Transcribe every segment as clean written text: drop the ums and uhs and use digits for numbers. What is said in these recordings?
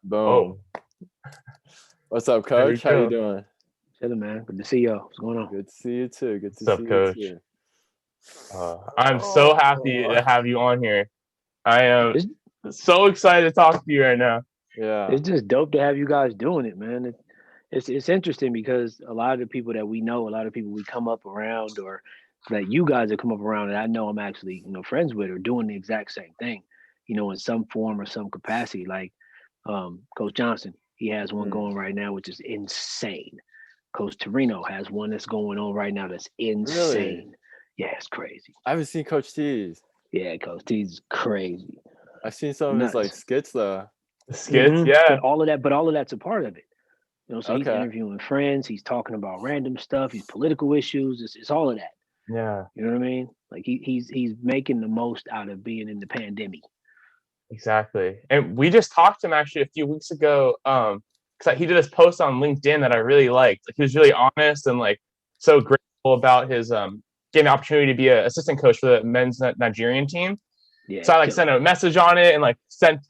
Boom. What's up, Coach? How you doing? Chilling, man. Good to see y'all. What's going on? Good to see you too. Good to What's see up, you Coach? too. I'm so happy to have you on here. I am It's, so excited to talk to you right now. Yeah. it's just dope to have you guys doing it, man. It's interesting because a lot of the people that we know, a lot of people we come up around, or that you guys have come up around, and I know I'm actually friends with, are doing the exact same thing, in some form or some capacity. Like Coach Johnson, he has one going right now, which is insane. Coach Torino has one that's going on right now that's insane. Really? Yeah, it's crazy. I haven't seen Coach T's. Yeah, Coach T's crazy. I've seen some of his Nuts. skits though. The skits, Mhm. yeah. But all of that's a part of it. So he's Okay. interviewing friends, he's talking about random stuff, he's political issues, it's all of that. Yeah, You know what I mean? Like he's making the most out of being in the pandemic. exactly. And we just talked to him actually a few weeks ago. Because he did this post on LinkedIn that I really liked. Like he was really honest and like so grateful about his getting the opportunity to be an assistant coach for the men's Nigerian team. Yeah. So I sent a message on it and sent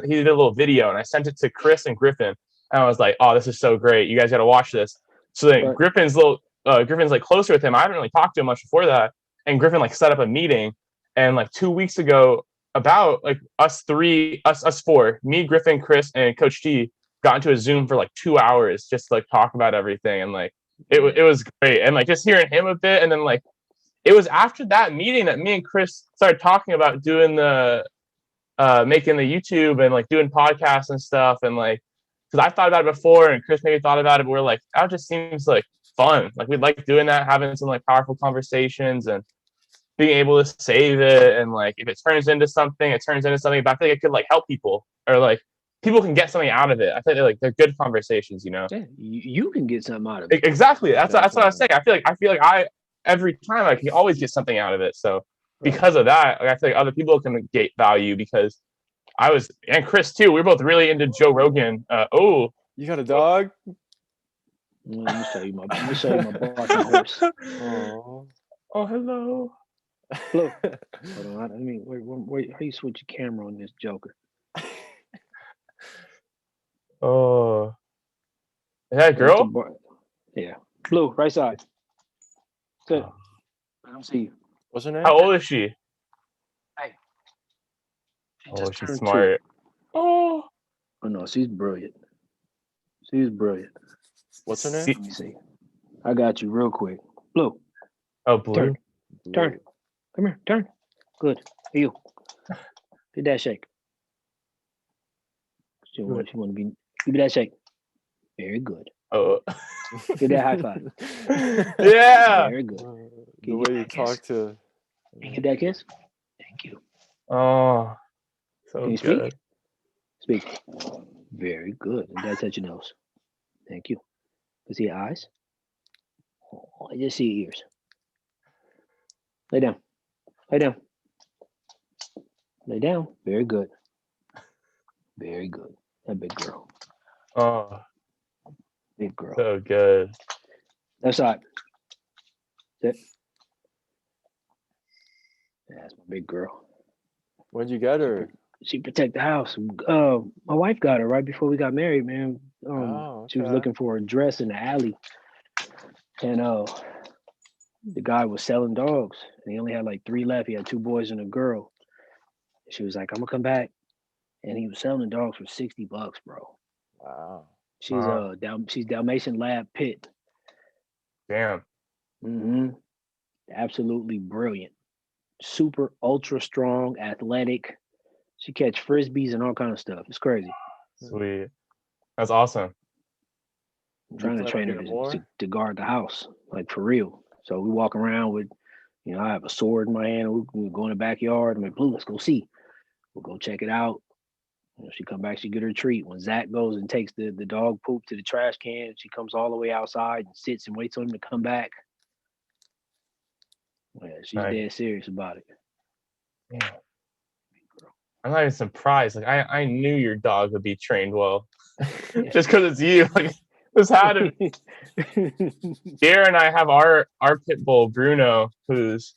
he did a little video and I sent it to Chris and Griffin and I was like, oh, this is so great. You guys got to watch this. So then Griffin's closer with him. I haven't really talked to him much before that. And Griffin set up a meeting and 2 weeks ago about us four, me, Griffin, Chris, and Coach T got into a Zoom for 2 hours just to talk about everything and it was great and just hearing him a bit and then it was after that meeting that me and Chris started talking about doing the making the YouTube and doing podcasts and stuff and because I thought about it before and Chris maybe thought about it, but we're that just seems fun. We'd like doing that, having some powerful conversations and being able to save it and if it turns into something, it turns into something. But I feel it could help people or people can get something out of it. I think they're good conversations, Yeah, you can get something out of it. Exactly. That's what I was saying. I feel like I every time I can always get something out of it. So because of that, I feel other people can get value because I was and Chris too. We were both really into Joe Rogan. You got a dog? Let me show you my barking horse. Oh, hello. Look, hold on. I mean, wait, how you switch your camera on this joker? Oh, is that a girl? Yeah, Blue, right side. Good. I don't see you. What's her name? How old is she? Hey. She's smart. 2. Oh no, she's brilliant. She's brilliant. What's her name? Let me see. I got you real quick. Blue. Oh, Blue. Turn. Come here. Turn. Good. You. Get that shake. She want to be. Give me that shake. Very good. Oh. Get that high five. Yeah. Very good. The way you talk to. Can you get that kiss? Thank you. Oh. So Can you good. Speak. Very good. And that's touch your nose. Thank you. Can you see your eyes? Oh, I just see your ears. Lay down. Lay down. Lay down. Very good. Very good. That big girl. Oh. Big girl. So good. That's right. Sit. That's my big girl. Where'd you get her? She protect the house. My wife got her right before we got married, man. She was looking for a dress in the alley, and the guy was selling dogs, and he only had 3 left. He had 2 boys and a girl. She was like, "I'm gonna come back," and he was selling the dogs for $60, bro. Wow. She's Dalmatian Lab Pit. Damn. Mm-hmm. Absolutely brilliant. Super ultra strong, athletic. She catch frisbees and all kind of stuff. It's crazy. Sweet. That's awesome. I'm trying to train her to guard the house, for real. So we walk around with, I have a sword in my hand. We go in the backyard. I'm like, Blue, let's go see. We'll go check it out. She come back, she get her treat. When Zach goes and takes the dog poop to the trash can, she comes all the way outside and sits and waits on him to come back. Yeah, she's dead serious about it. Yeah. I'm not even surprised. I knew your dog would be trained well, just because it's you. This had to. Gare and I have our pit bull Bruno, who's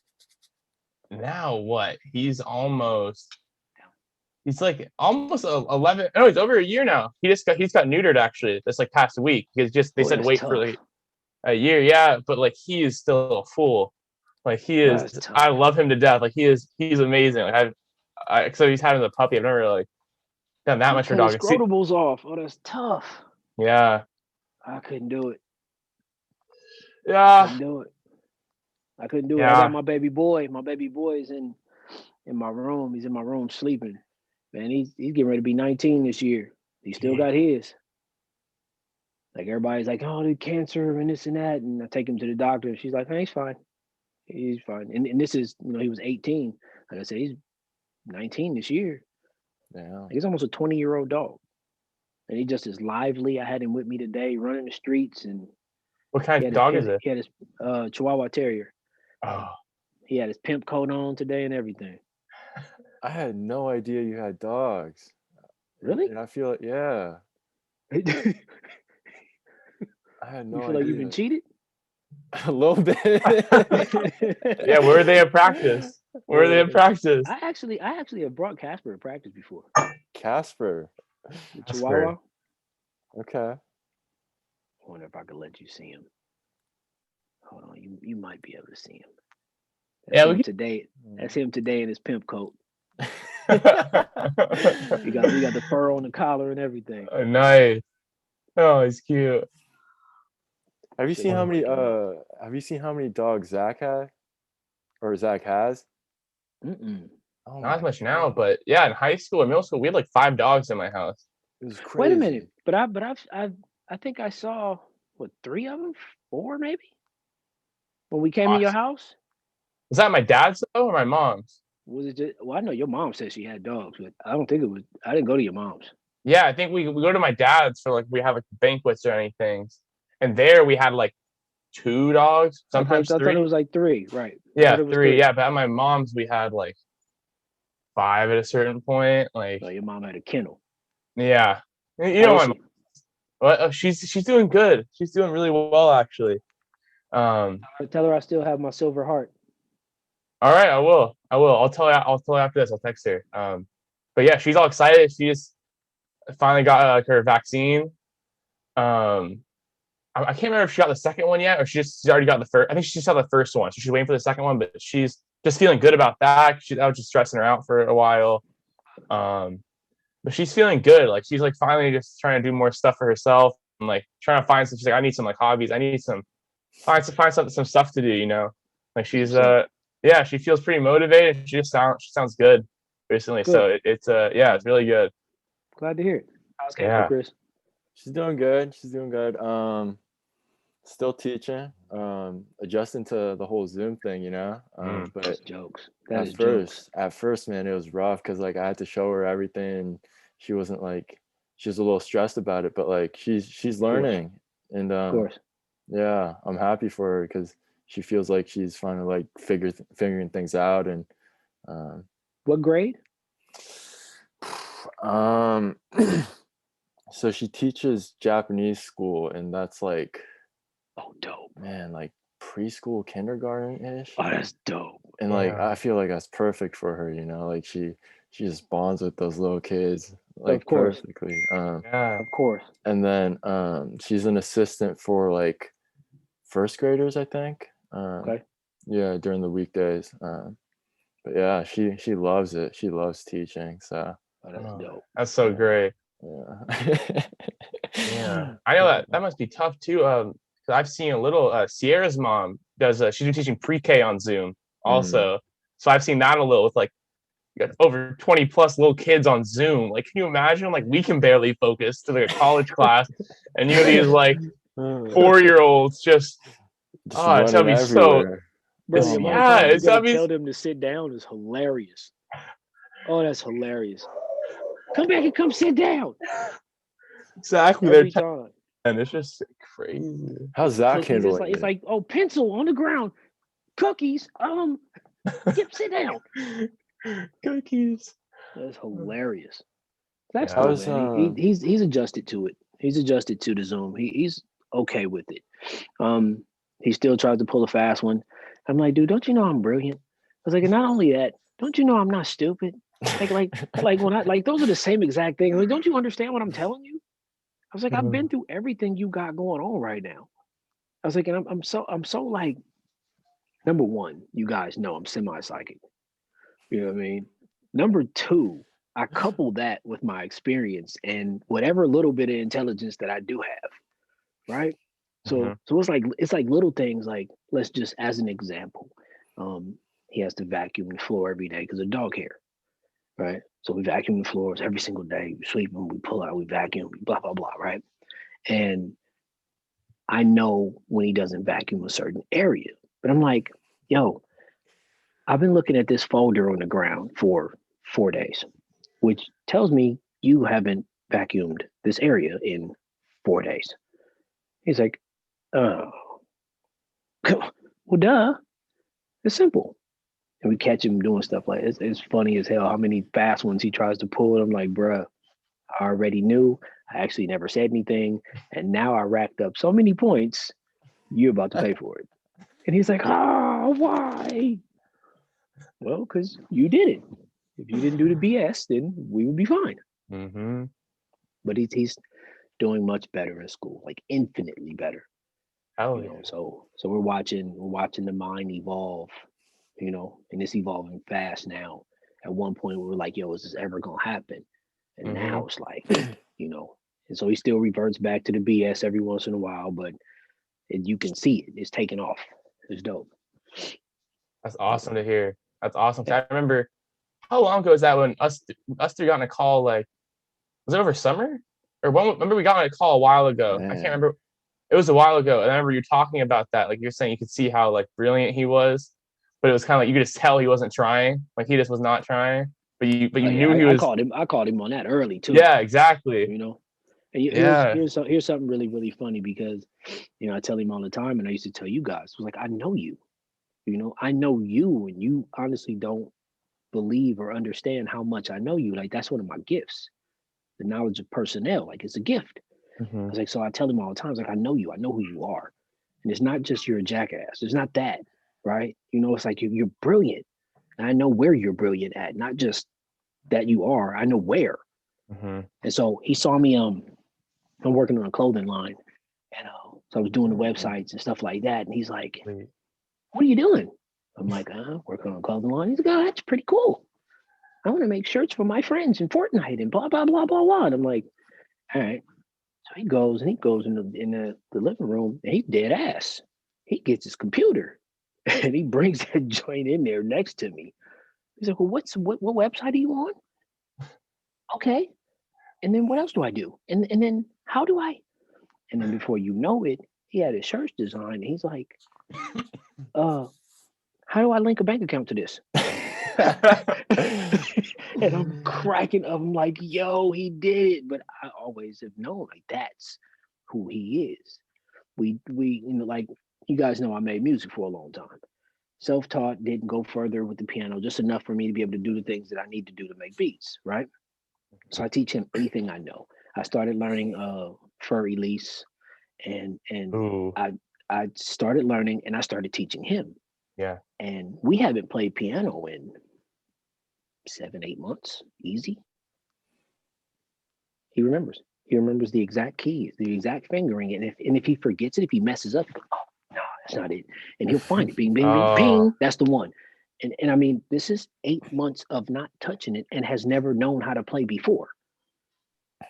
now what? He's almost He's like almost 11. No, he's over a year now. He's got neutered actually this like past week. They said that's wait tough. for like a year. Yeah, but like he is still a fool. Like he is. That's tough. I love him to death. Like he's amazing. Like so he's having the puppy. I've never like done that much for a Cut his dog. scrotables off. Oh, that's tough. Yeah. I couldn't do it. I Yeah. couldn't do it. I couldn't do it. Yeah. I got my baby boy. My baby boy is in my room. He's in my room sleeping. Man, he's getting ready to be 19 this year. He still got his. Like everybody's like, oh, the cancer and this and that. And I take him to the doctor and she's like, hey, he's fine. He's fine. And this is, he was 18. Like I said, he's 19 this year. Yeah. Like he's almost a 20-year-old dog. And he just is lively. I had him with me today running the streets. And What kind of dog is it? He had his Chihuahua Terrier. Oh. He had his pimp coat on today and everything. I had no idea you had dogs. Really? And I feel like, yeah. You I had no feel idea. like you've been cheated? A little bit. Yeah, where are they at practice? Where are they at practice? I actually have brought Casper to practice before. Casper. The Chihuahua. Okay. I wonder if I could let you see him. Hold on, you might be able to see him. That's him today. That's him today in his pimp coat. We got the fur on the collar and everything. Oh, nice. Oh, he's cute. Have you seen how many dogs Zach had? Or Zach has? Mm-mm. Oh, not as much now, but yeah, in high school and middle school, we had like 5 dogs in my house. It was crazy. Wait a minute, but I think I saw 3 of them, 4 maybe, when we came to your house. Was that my dad's though, or my mom's? Was it just? Well, I know your mom said she had dogs, but I don't think it was. I didn't go to your mom's. Yeah, I think we go to my dad's for like we have like banquets or anything, and there we had like 2 dogs, sometimes 3. I thought it was like 3, right? Yeah, 3. Yeah, but at my mom's we had like 5 at a certain point. Like, so your mom had a kennel. Yeah, you know my mom. Well, she's doing good. She's doing really well actually. Tell her I still have my silver heart. All right, I will. I'll tell her after this. I'll text her. But yeah, she's all excited. She just finally got her vaccine. I can't remember if she got the second one yet, or she's already got the first. I think she just got the first one, so she's waiting for the second one. But she's just feeling good about that. I was just stressing her out for a while. But she's feeling good. Like she's like finally just trying to do more stuff for herself and like trying to find some. She's like, I need some like hobbies. I need some find some stuff to do. You know, like she's yeah, she feels pretty motivated. She sounds good recently. Good. So it's really good. Glad to hear it. How's Casper, Chris? She's doing good. Still teaching, adjusting to the whole Zoom thing, you know. But that's jokes. At first, man, it was rough because like I had to show her everything. She was a little stressed about it, but like she's learning, and of course, yeah, I'm happy for her because she feels like she's finally like figuring things out. And what grade? So she teaches Japanese school, and that's like, oh, dope, man, like preschool, kindergarten-ish. Oh, that's dope. And like I feel like that's perfect for her, you know, like she just bonds with those little kids like perfectly. Of course. And then she's an assistant for like first graders, I think. Okay. Yeah, during the weekdays. But yeah, she loves it. She loves teaching. So that's dope. That's so great. Yeah. Yeah. I know that must be tough too. I've seen a little Sierra's mom she's been teaching pre-K on Zoom also. So I've seen that a little with like you got over 20 plus little kids on Zoom. Like, can you imagine? Like, we can barely focus to like a college class, and you have these like 4-year-olds just it's gonna be so. Tell them to sit down is hilarious. Oh, that's hilarious. Come back and come sit down. Exactly. Every time. And it's just crazy. How's that handling it? It's like, oh, pencil on the ground, cookies. Sit down. Cookies. That's hilarious. That's cool, he's adjusted to it. He's adjusted to the Zoom. He's okay with it. He still tries to pull a fast one. I'm like, dude, don't you know I'm brilliant? I was like, and not only that, don't you know I'm not stupid? Like when I like those are the same exact things. Like, don't you understand what I'm telling you? I was like, I've been through everything you got going on right now. I was like, and I'm so like, number one, you guys know I'm semi-psychic. You know what I mean? Number two, I couple that with my experience and whatever little bit of intelligence that I do have, right? So it's like little things like, let's just as an example, he has to vacuum the floor every day because of dog hair, right? So we vacuum the floors every single day. We sweep them, we pull out, we vacuum, blah blah blah, right? And I know when he doesn't vacuum a certain area, but I'm like, yo, I've been looking at this folder on the ground for 4 days, which tells me you haven't vacuumed this area in 4 days. He's like, oh, well, duh. It's simple. And we catch him doing stuff like this. It's funny as hell how many fast ones he tries to pull. And I'm like, bruh, I already knew. I actually never said anything. And now I racked up so many points. You're about to pay for it. And he's like, why? Well, because you did it. If you didn't do the BS, then we would be fine. Mm-hmm. But he's doing much better in school, like infinitely better. Hell You yeah. know, so we're watching the mind evolve, you know, and it's evolving fast now. At one point we were like, yo, is this ever gonna happen? And now it's like, you know, and so he still reverts back to the BS every once in a while, but you can see it. It's taking off. It's dope. That's awesome to hear. That's awesome. I remember, how long ago was that when us three got on a call? Like, was it over summer? Or when? Remember we got on a call a while ago. Man. I can't remember. It was a while ago. And I remember you talking about that. Like you're saying, you could see how like brilliant he was, but it was kind of like you could just tell he wasn't trying. Like he just was not trying. But you knew he I was. called him on that early too. Yeah, exactly. You know, and Yeah. here's something really really funny because, you know, I tell him all the time, and I used to tell you guys, I was like, I know you. You know, I know you, and you honestly don't believe or understand how much I know you. Like that's one of my gifts, the knowledge of personnel. Like it's a gift. I was like, so I tell him all the time, I was like, I know you, I know who you are. And it's not just you're a jackass. It's not that, right? You know, it's like you're brilliant. And I know where you're brilliant at, not just that you are, I know where. And so he saw me, I'm working on a clothing line. And so I was doing the websites and stuff like that. And he's like, what are you doing? I'm like, working on a clothing line. He's like, oh, that's pretty cool. I want to make shirts for my friends in Fortnite and blah, blah, blah, blah, blah. And I'm like, all right. So he goes in the living room and he's dead ass. He gets his computer and he brings that joint in there next to me. He's like, well, what website are you on? Okay. And then what else do I do? And then how do I? And then before you know it, he had his shirts designed. He's like, how do I link a bank account to this? And I'm cracking up. I'm like, yo, he did it. But I always have known like that's who he is. We you know, like you guys know I made music for a long time. Self-taught, didn't go further with the piano, just enough for me to be able to do the things that I need to do to make beats, right? So I teach him anything I know. I started learning fur release and I started learning and I started teaching him. Yeah. And we haven't played piano in 7-8 months, easy. He remembers the exact keys, the exact fingering, and if he forgets it, if he messes up, he goes, oh no, that's not it, and he'll find it. Bing, bing, bing, ping. That's the one. And I mean, this is 8 months of not touching it and has never known how to play before.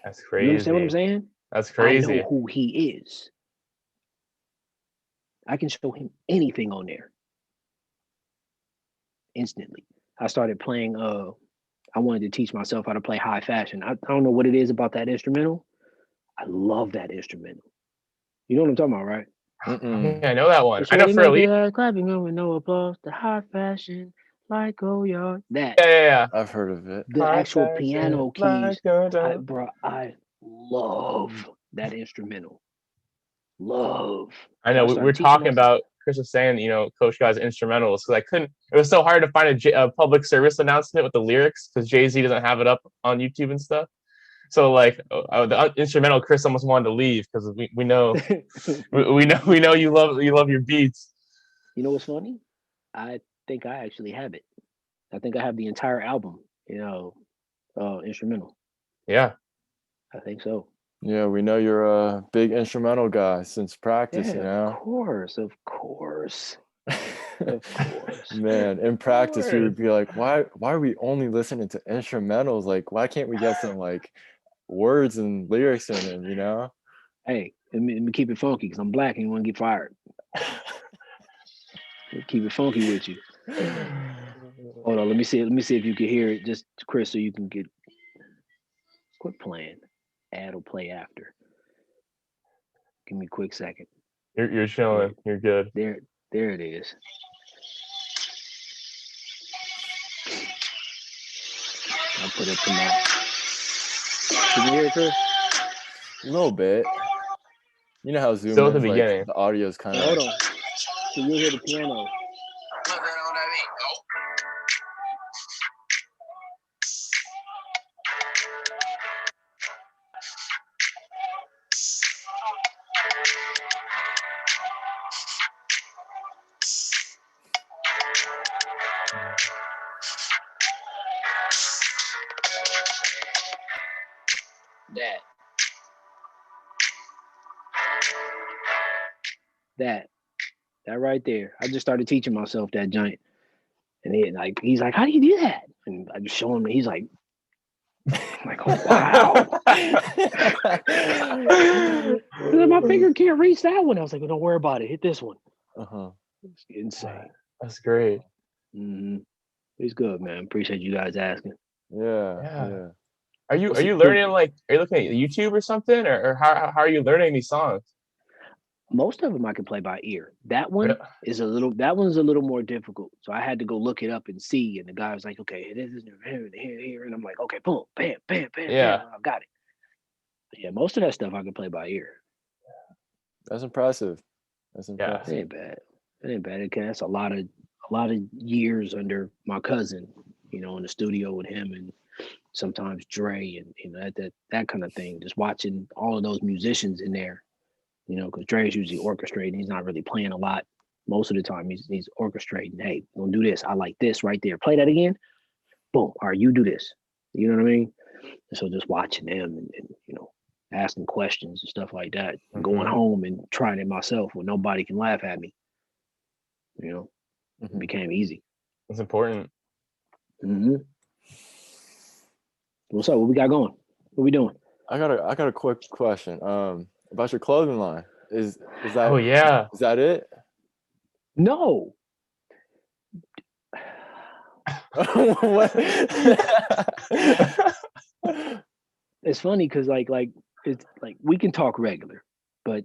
That's crazy. You understand what I'm saying? That's crazy. I know who he is. I can show him anything on there instantly. I started playing. I wanted to teach myself how to play high fashion. I don't know what it is about that instrumental. I love that instrumental. You know what I'm talking about, right? Yeah, I know that one. I know for Elite. Clapping with no applause. The high fashion, like oh yeah. That. Yeah. I've heard of it. The high actual fashion, piano keys. like I love that instrumental. Love. I know we're talking about. Chris was saying, you know, Coach Guy's instrumentals because I couldn't. It was so hard to find a public service announcement with the lyrics because Jay-Z doesn't have it up on YouTube and stuff. So like the instrumental, Chris almost wanted to leave because we know we know you love your beats. You know what's funny? I think I actually have it. I think I have the entire album Instrumental. Yeah. I think so. Yeah, we know you're a big instrumental guy since practice, you know? Of course. Of course. Man, in practice, we would be like, why are we only listening to instrumentals? Like, why can't we get some like words and lyrics in it, you know? Hey, let me keep it funky because I'm black and you want to get fired. Keep it funky with you. Hold on, let me see if you can hear it, just Chris, so you can get. Quit playing. Ad will play after. Give me a quick second. You're chilling. You're good. There it is. I'll put it from that. Can you hear it, Chris? A little bit. You know how Zoom Still at the is, like beginning. the audio is kind of. Hold on. So you'll hear the piano. That right there. I just started teaching myself that giant. And he's like, how do you do that? And I just show him, and he's like, I'm like, oh wow. My finger can't reach that one. I was like, well, don't worry about it. Hit this one. It's insane. That's great. Mm-hmm. It's good, man. Appreciate you guys asking. Yeah. Are you learning, like, are you looking at YouTube or something, or how are you learning these songs? Most of them I can play by ear. That one is a little more difficult. So I had to go look it up and see. And the guy was like, okay, it is here. And I'm like, okay, boom, bam, bam, bam, bam. I got it. But yeah, most of that stuff I can play by ear. That's impressive. It ain't bad. That's a lot of years under my cousin, in the studio with him, and sometimes Dre, and that kind of thing. Just watching all of those musicians in there. Because Dre is usually orchestrating. He's not really playing a lot. Most of the time, he's orchestrating. Hey, don't do this. I like this right there. Play that again. Boom. All right, you do this. You know what I mean? And so just watching them and asking questions and stuff like that. Mm-hmm. Going home and trying it myself when nobody can laugh at me. It became easy. It's important. Mm-hmm. What's up? What we got going? What we doing? I got a quick question. About your clothing line. Is that? Oh yeah. Is that it? No. It's funny because like it's like we can talk regular, but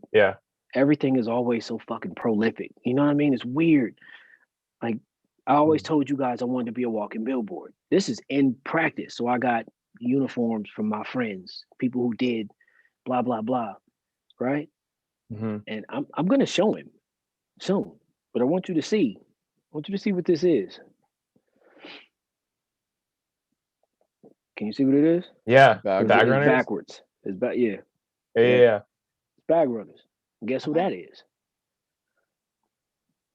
everything is always so fucking prolific. You know what I mean? It's weird. Like I always told you guys I wanted to be a walking billboard. This is in practice. So I got uniforms from my friends, people who did blah blah blah. Right? Mm-hmm. And I'm gonna show him soon, but I want you to see. what this is. Can you see what it is? Yeah, It's backwards. It's back. Yeah. It's Bag Runners. Guess who that is?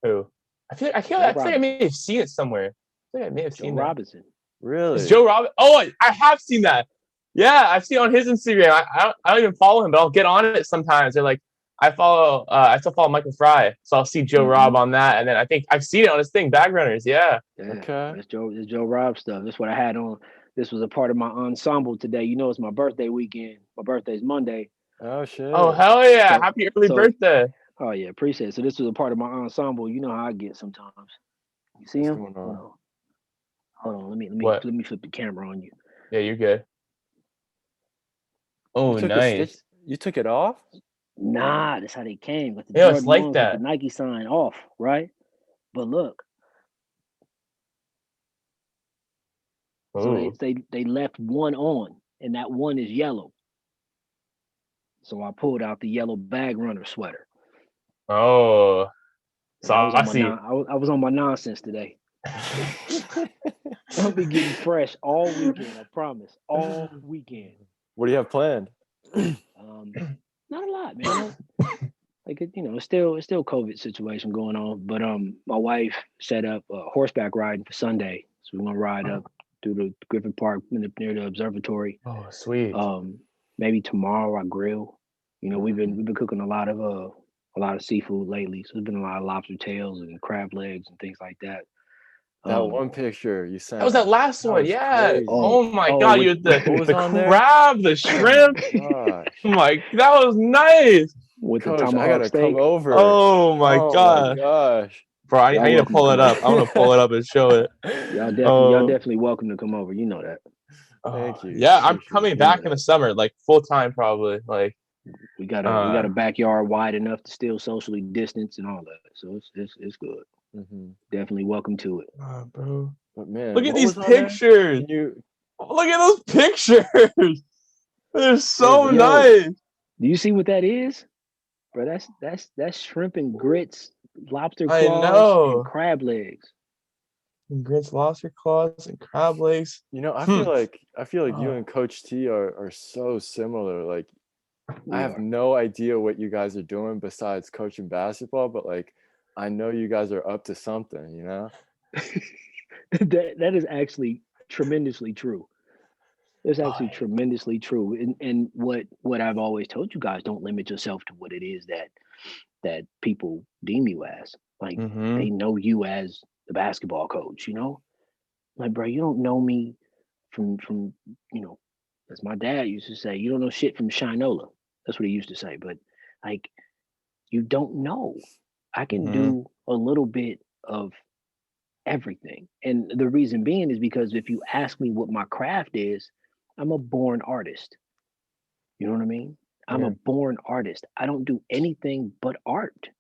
Who? I feel like I may have seen it somewhere. I may have seen Joe Robinson. Really? It's Joe Robinson. Oh, I have seen that. Yeah, I've seen it on his Instagram. I don't even follow him, but I'll get on it sometimes. They're like, I still follow Michael Fry, so I'll see Joe Rob on that, and then I think I've seen it on his thing, Bag Runners. Yeah. Okay. It's Joe Rob stuff. That's what I had on. This was a part of my ensemble today. It's my birthday weekend. My birthday's Monday. Oh shit. Oh hell yeah! So, happy early birthday. Oh yeah, appreciate it. So this was a part of my ensemble. You know how I get sometimes. You see him? Hold on. Let me flip the camera on you. Yeah, you're good. Oh, nice. You took it off? Nah, that's how they came. With the Jordan like that. With the Nike sign off, right? But look. So they left one on, and that one is yellow. So I pulled out the yellow Bag Runner sweater. Oh, so I see. I was on my nonsense today. I'll be getting fresh all weekend. I promise, all weekend. What do you have planned? Not a lot, man. Like it's still COVID situation going on. But my wife set up horseback riding for Sunday, so we're gonna ride up through the Griffin Park near the observatory. Oh, sweet. Maybe tomorrow I grill. You know, we've been cooking a lot of seafood lately. So there's been a lot of lobster tails and crab legs and things like that. That one picture you sent. That was that last one. Yeah. Crazy. Oh my God. You had the there? crab, the shrimp. Gosh. That was nice. With Coach, the tomahawk I gotta steak. come over. Oh my God. Gosh. Bro, I need to pull it up. I'm gonna pull it up and show it. Y'all definitely welcome to come over. You know that. Thank you. Yeah, I'm coming back in the summer, like full time probably. Like we got a backyard wide enough to still socially distance and all that. So it's good. Mm-hmm. Definitely welcome to it. Bro. But man, look at these pictures. Look at those pictures. They're so nice. Do you see what that is? Bro, that's shrimp and grits, lobster claws, and crab legs. And grits, lobster claws, and crab legs. You know, I feel like you and Coach T are so similar. Like, I have no idea what you guys are doing besides coaching basketball, but like, I know you guys are up to something. You know, that is actually tremendously true. It's actually tremendously true. And what I've always told you guys, don't limit yourself to what it is that people deem you as. Like they know you as the basketball coach, you know? Like, bro, you don't know me from you know, as my dad used to say, you don't know shit from Shinola. That's what he used to say. But like, you don't know. I can do a little bit of everything. And the reason being is because if you ask me what my craft is, I'm a born artist. You know what I mean? I'm a born artist. I don't do anything but art.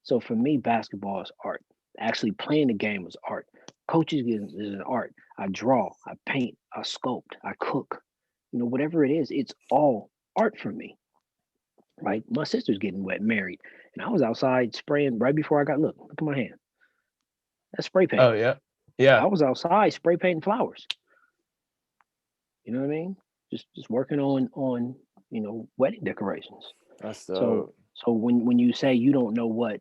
So for me, basketball is art. Actually playing the game is art. Coaching is an art. I draw, I paint, I sculpt, I cook. You know, whatever it is, it's all art for me. Right? My sister's getting married. And I was outside spraying right before I got, look at my hand. That's spray paint. Oh, yeah. Yeah. I was outside spray painting flowers. You know what I mean? Just working on you know, wedding decorations. That's dope. So when you say you don't know what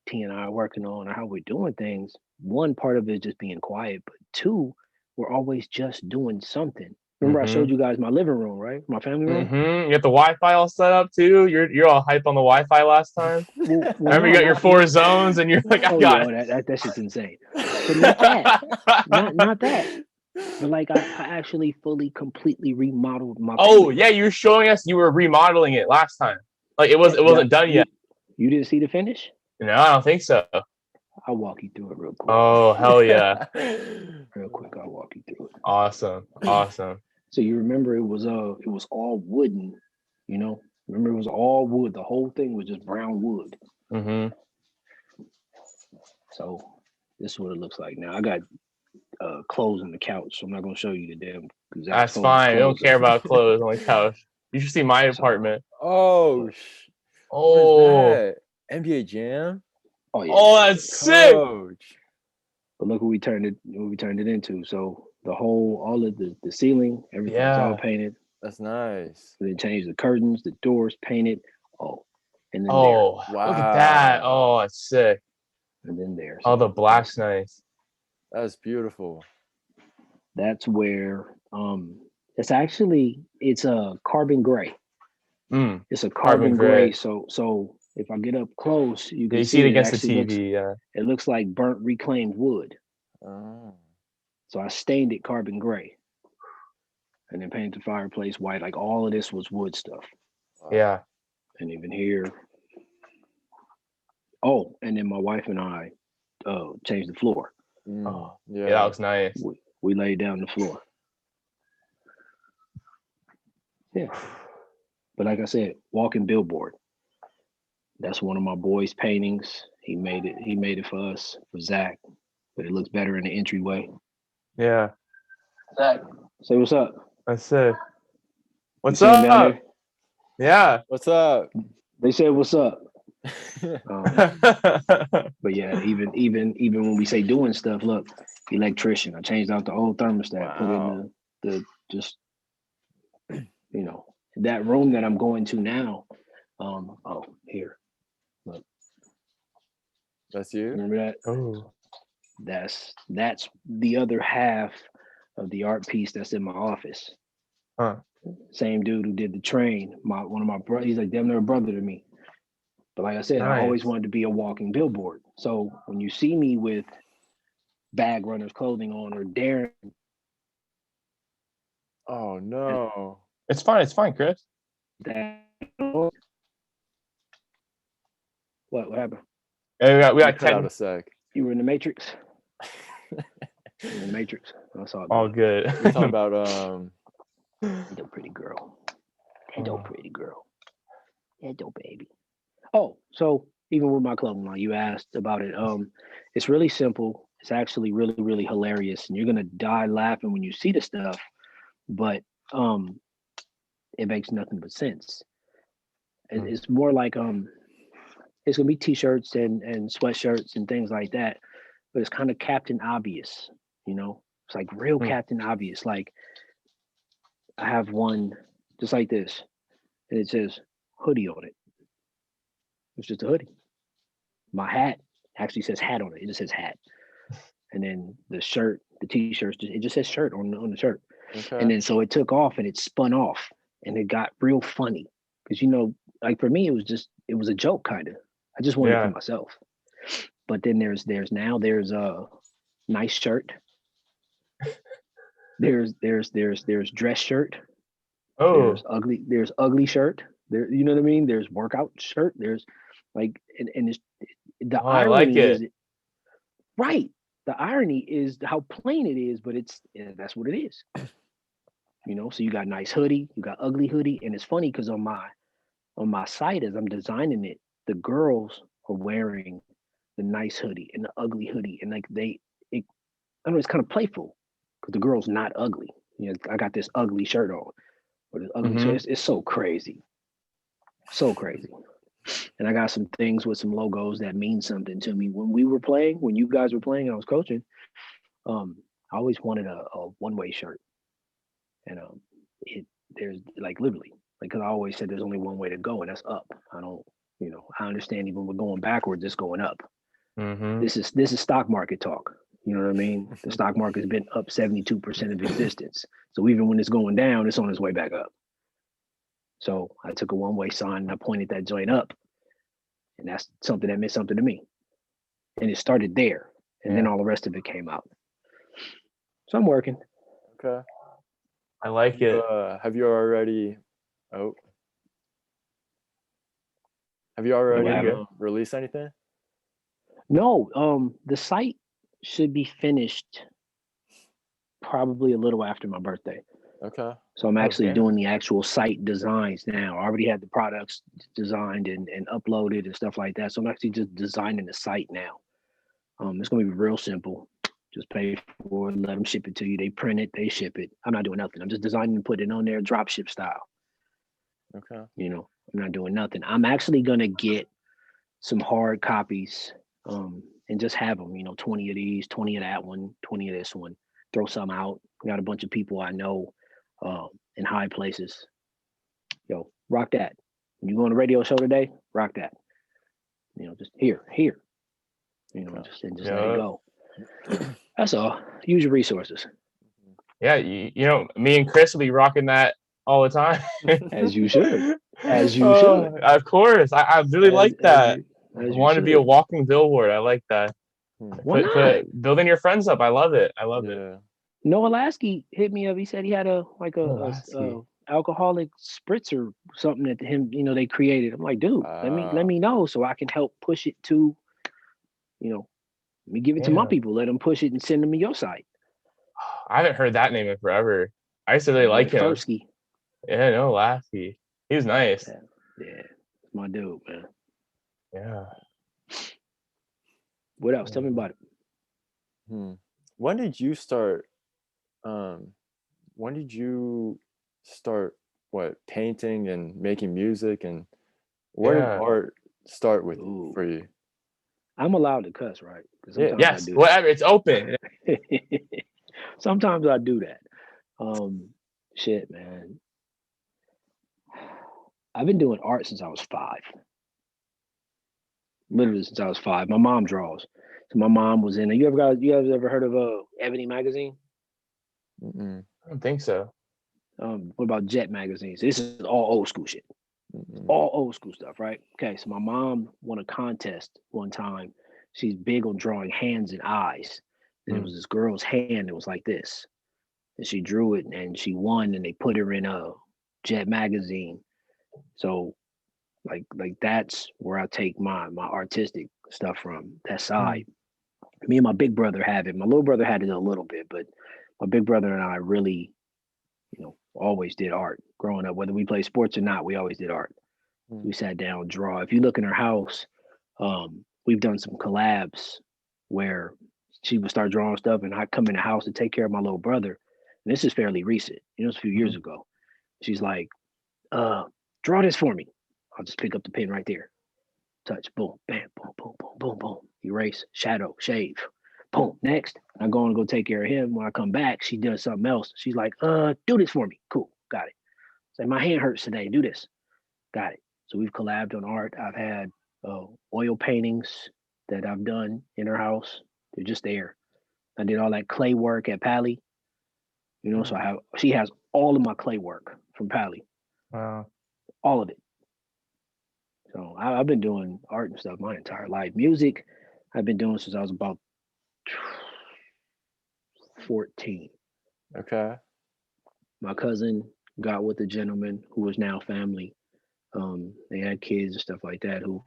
T and I are working on or how we're doing things, one part of it is just being quiet, but two, we're always just doing something. Remember I showed you guys my living room, right? My family room. You got the Wi-Fi all set up too. You're all hyped on the Wi-Fi last time. Remember you got your 4 zones and you're like, I got it. That shit's insane. But not that. not that. But like I actually completely remodeled my. Yeah, you were showing us you were remodeling it last time. Like it wasn't done yet. You didn't see the finish? No, I don't think so. I'll walk you through it real quick. Oh hell yeah! Real quick, I'll walk you through it. Awesome. So you remember it was all wooden, you know? Remember it was all wood. The whole thing was just brown wood. So this is what it looks like now. I got clothes on the couch, so I'm not gonna show you the damn. That's fine. I don't care about clothes on the couch. You should see my apartment. Oh, what is that? NBA Jam. Oh yeah. Oh, that's sick. But look what we turned it into. So all of the ceiling, everything's all painted. That's nice. So they changed the curtains, the doors, painted. Oh, and then wow! Look at that. Oh, it's sick. And then there. So the black's nice. That's beautiful. That's where it's a carbon gray. It's a carbon gray. So if I get up close, you can see it against the TV. It looks like burnt reclaimed wood. Oh. So I stained it carbon gray, and then painted the fireplace white. Like all of this was wood stuff. Yeah. And even here. Oh, and then my wife and I changed the floor. Yeah, that looks nice. We laid down the floor. Yeah. But like I said, walking billboard. That's one of my boys' paintings. He made it for us, for Zach. But it looks better in the entryway. Yeah. Zach, say what's up. That's it. What's up? Yeah. What's up? They said what's up. But yeah, even when we say doing stuff, look, electrician. I changed out the old thermostat, put in the just you know, that room that I'm going to now. Here. Look. That's you? Remember that? Oh. That's the other half of the art piece that's in my office. Huh. Same dude who did the train. One of my brothers. He's like damn near a brother to me. But like I said, I always wanted to be a walking billboard. So when you see me with bag runners clothing on or daring. Oh no. It's fine, Chris. What happened? We got cut out a sec. You were in the Matrix. In the Matrix. That's all good. We're talking about Hello, pretty girl. Hello, pretty girl. Hello, baby. Oh, so even with my clothing line, you asked about it. It's really simple. It's actually really, really hilarious, and you're gonna die laughing when you see the stuff. But it makes nothing but sense. It's more like it's gonna be t-shirts and sweatshirts and things like that, but it's kind of Captain Obvious, you know. It's like real Captain Obvious. Like I have one just like this, and it says hoodie on it. It's just a hoodie. My hat actually says hat on it. It just says hat. And then the shirt, the t-shirts, it just says shirt on the shirt. Okay. And then so it took off and it spun off and it got real funny because like for me it was a joke kind of. I just wanted it for myself. But then there's a nice shirt. There's dress shirt. Oh. There's ugly shirt. There, you know what I mean? There's workout shirt. There's like and it's the irony I like it. is right. The irony is how plain it is, but that's what it is. You know, so you got nice hoodie, you got ugly hoodie, and it's funny because on my site as I'm designing it, the girls are wearing the nice hoodie and the ugly hoodie, and like I don't know, it's kind of playful because the girl's not ugly. You know, I got this ugly shirt on, but it's ugly. So it's so crazy, so crazy. And I got some things with some logos that mean something to me. When you guys were playing, and I was coaching. I always wanted a one-way shirt, and there's like literally, like, because I always said there's only one way to go, and that's up. I understand even we're going backwards, it's going up. This is stock market talk. You know what I mean? The stock market's been up 72% of existence. So even when it's going down, it's on its way back up. So I took a one-way sign and I pointed that joint up. And that's something that meant something to me. And it started there. And then all the rest of it came out. So I'm working. Okay. I like it. Have you already released anything? No, the site should be finished probably a little after my birthday. Okay. So I'm actually doing the actual site designs now. I already had the products designed and uploaded and stuff like that. So I'm actually just designing the site now. It's going to be real simple. Just pay for it, let them ship it to you. They print it, they ship it. I'm not doing nothing. I'm just designing and putting it on there, drop ship style. Okay. You know, I'm not doing nothing. I'm actually going to get some hard copies and just have them, 20 of these, 20 of that one, 20 of this one, throw some out. Got a bunch of people I know in high places. Yo, rock that. When you go on a radio show today, rock that. Just here. Just let it go. That's all. Use your resources. Yeah, me and Chris will be rocking that all the time. As you should. As you should. Of course. I really like that. I want to be a walking billboard. I like that. Put building your friends up. I love it. Noah Lasky hit me up. He said he had a alcoholic spritzer, something that him, they created. I'm like, dude, let me know so I can help push it to, let me give it to my people. Let them push it and send them to your site. I haven't heard that name in forever. I used to really like him. Fursky. Yeah, Noah Lasky. He was nice. Yeah, my dude, man. Yeah. What else? Tell me about it. When did you start painting and making music, and where did art start with for you? I'm allowed to cuss, right? Yes, whatever. It's open. Sometimes I do that. Shit, man. I've been doing art since I was 5. Literally since I was 5. My mom draws. So my mom was in. You guys ever heard of Ebony magazine? Mm-mm. I don't think so. What about Jet magazines? This is all old school shit. Mm-mm. All old school stuff, right? Okay, so my mom won a contest one time. She's big on drawing hands and eyes. And it was this girl's hand. It was like this. And she drew it and she won and they put her in a Jet magazine. So like that's where I take my artistic stuff from, that side. Me and my big brother have it. My little brother had it a little bit, but my big brother and I really, always did art growing up. Whether we played sports or not, we always did art. We sat down, draw. If you look in our house, we've done some collabs where she would start drawing stuff and I come in the house to take care of my little brother. And this is fairly recent, it's a few years ago. She's like, draw this for me. I'll just pick up the pen right there. Touch, boom, bam, boom, boom, boom, boom, boom. Erase, shadow, shave. Boom. Next, I go take care of him. When I come back, she does something else. She's like, do this for me. Cool, got it. Say, my hand hurts today. Do this. Got it. So we've collabed on art. I've had oil paintings that I've done in her house. They're just there. I did all that clay work at Pally. So she has all of my clay work from Pally. Wow. All of it. So I've been doing art and stuff my entire life. Music, I've been doing since I was about 14. Okay. My cousin got with a gentleman who is now family. They had kids and stuff like that. Who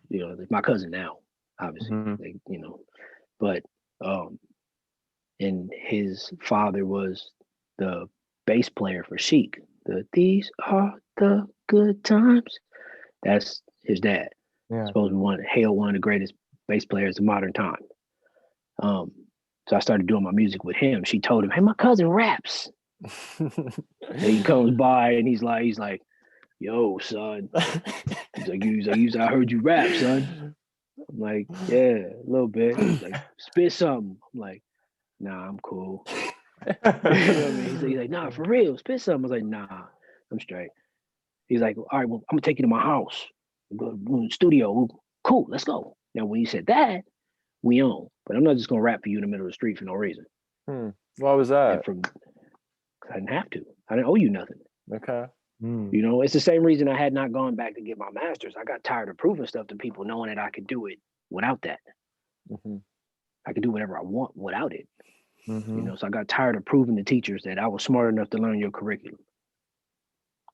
my cousin now, obviously. But and his father was the bass player for Chic. These are the good times. That's his dad. Yeah. Supposed to be one of the greatest bass players of modern time. So I started doing my music with him. She told him, "Hey, my cousin raps." And he comes by and he's like, "Yo, son." He's like, I heard you rap, son. I'm like, yeah, a little bit. He's like, spit something. I'm like, nah, I'm cool. You know what I mean? He's like, nah, for real, spit something. I was like, nah, I'm straight. He's like, all right, well, I'm gonna take you to my house. We'll go to the studio. Cool, let's go. Now, when he said that, we own. But I'm not just gonna rap for you in the middle of the street for no reason. Why was that? I didn't have to. I didn't owe you nothing. Okay. It's the same reason I had not gone back to get my master's. I got tired of proving stuff to people, knowing that I could do it without that. I could do whatever I want without it. So I got tired of proving to teachers that I was smart enough to learn your curriculum.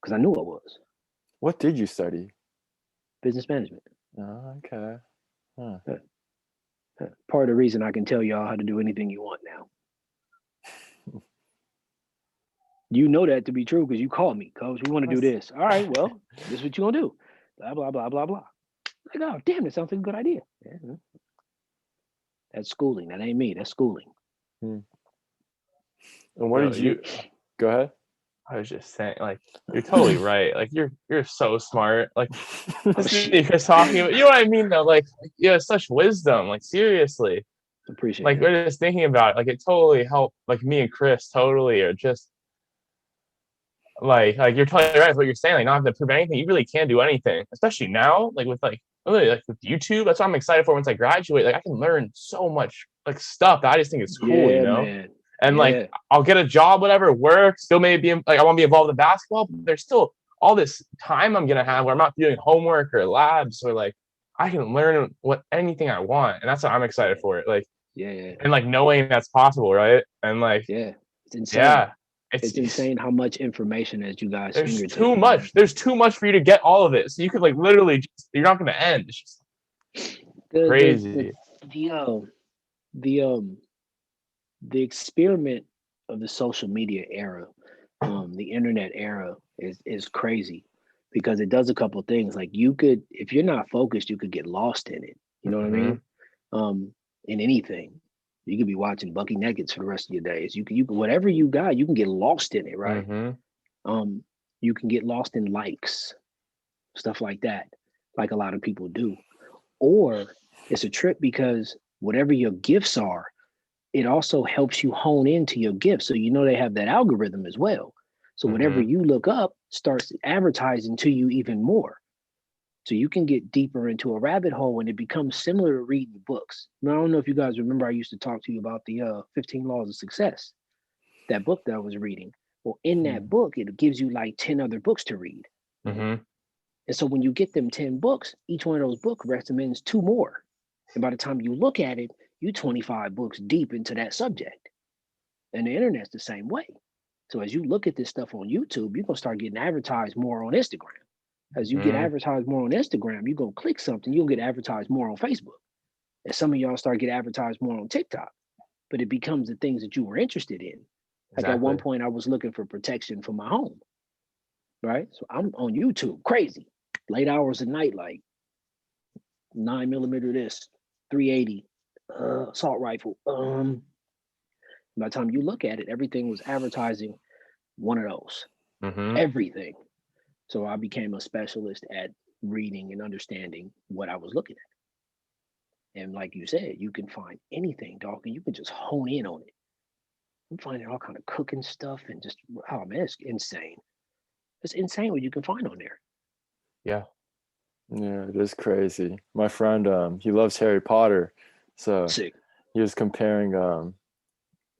Because I knew I was. What did you study? Business management. Oh, okay. Huh. Part of the reason I can tell y'all how to do anything you want now. You know that to be true because you called me, Coach. We want to do this. All right, well, this is what you're going to do. Blah, blah, blah, blah, blah. Like, oh, damn, that sounds like a good idea. Yeah. That's schooling. That ain't me. That's schooling. And what did you go ahead? I was just saying, like, you're totally right. Like, you're so smart. Like, Chris talking about, you know what I mean, though? Like, you have such wisdom. Like, seriously. Appreciate like, it. we're just thinking about it. Like, it totally helped. Like, me and Chris totally are just like you're totally right with what you're saying. Like, not having to prove anything. You really can do anything, especially now. Like, with really with YouTube. That's what I'm excited for once I graduate. Like, I can learn so much stuff that I just think is cool. Man. And like, I'll get a job, whatever, work, still maybe I want to be involved in basketball, but there's still all this time I'm going to have where I'm not doing homework or labs, or like, I can learn anything I want. And that's what I'm excited for it. Like, and like knowing that's possible. Right. And like, it's insane. Yeah. It's insane how much information that you guys. There's too much. Man. There's too much for you to get all of it. So you could like literally, you're not going to end. It's just crazy. The experiment of the social media era, the internet era is crazy because it does a couple of things. Like you could, if you're not focused, you could get lost in it. You know what I mean? In anything, you could be watching Bucky Nuggets for the rest of your days. You can whatever you got, you can get lost in it, right? You can get lost in likes, stuff like that, like a lot of people do. Or it's a trip because whatever your gifts are, it also helps you hone into your gifts. So they have that algorithm as well. So whatever you look up starts advertising to you even more. So you can get deeper into a rabbit hole and it becomes similar to reading books. Now, I don't know if you guys remember, I used to talk to you about the 15 Laws of Success. that book that I was reading. Well, in that book, it gives you like 10 other books to read. Mm-hmm. And so when you get them 10 books, each one of those books recommends 2 more. And by the time you look at it, you 25 books deep into that subject. And the internet's the same way. So as you look at this stuff on YouTube, you're gonna start getting advertised more on Instagram. As you get advertised more on Instagram, you're gonna click something, you'll get advertised more on Facebook. And some of y'all start getting advertised more on TikTok. But it becomes the things that you were interested in. Like at one point, I was looking for protection for my home. Right? So I'm on YouTube, crazy. Late hours of night, like 9mm this, 380, assault rifle. By the time you look at it, everything was advertising one of those. Everything. So I became a specialist at reading and understanding what I was looking at. And like you said, you can find anything, dog, and you can just hone in on it. I'm finding all kind of cooking stuff and just, oh man, it's insane. It's insane what you can find on there. Yeah. Yeah, it is crazy. My friend, he loves Harry Potter. So Sick. he was comparing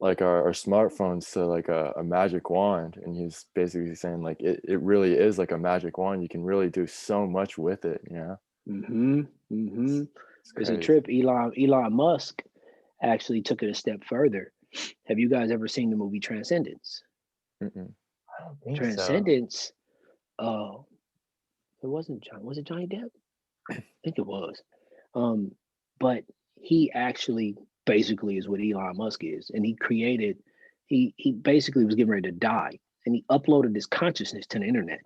like our smartphones to like a magic wand. And he's basically saying like it really is like a magic wand. You can really do so much with it, you know? Because he tripped. Elon Musk actually took it a step further. Have you guys ever seen the movie Transcendence? Mm-mm. I don't think Transcendence. It wasn't John. Was it Johnny Depp? I think it was. But he actually basically is what Elon Musk is, and he created. He basically was getting ready to die, and he uploaded his consciousness to the internet.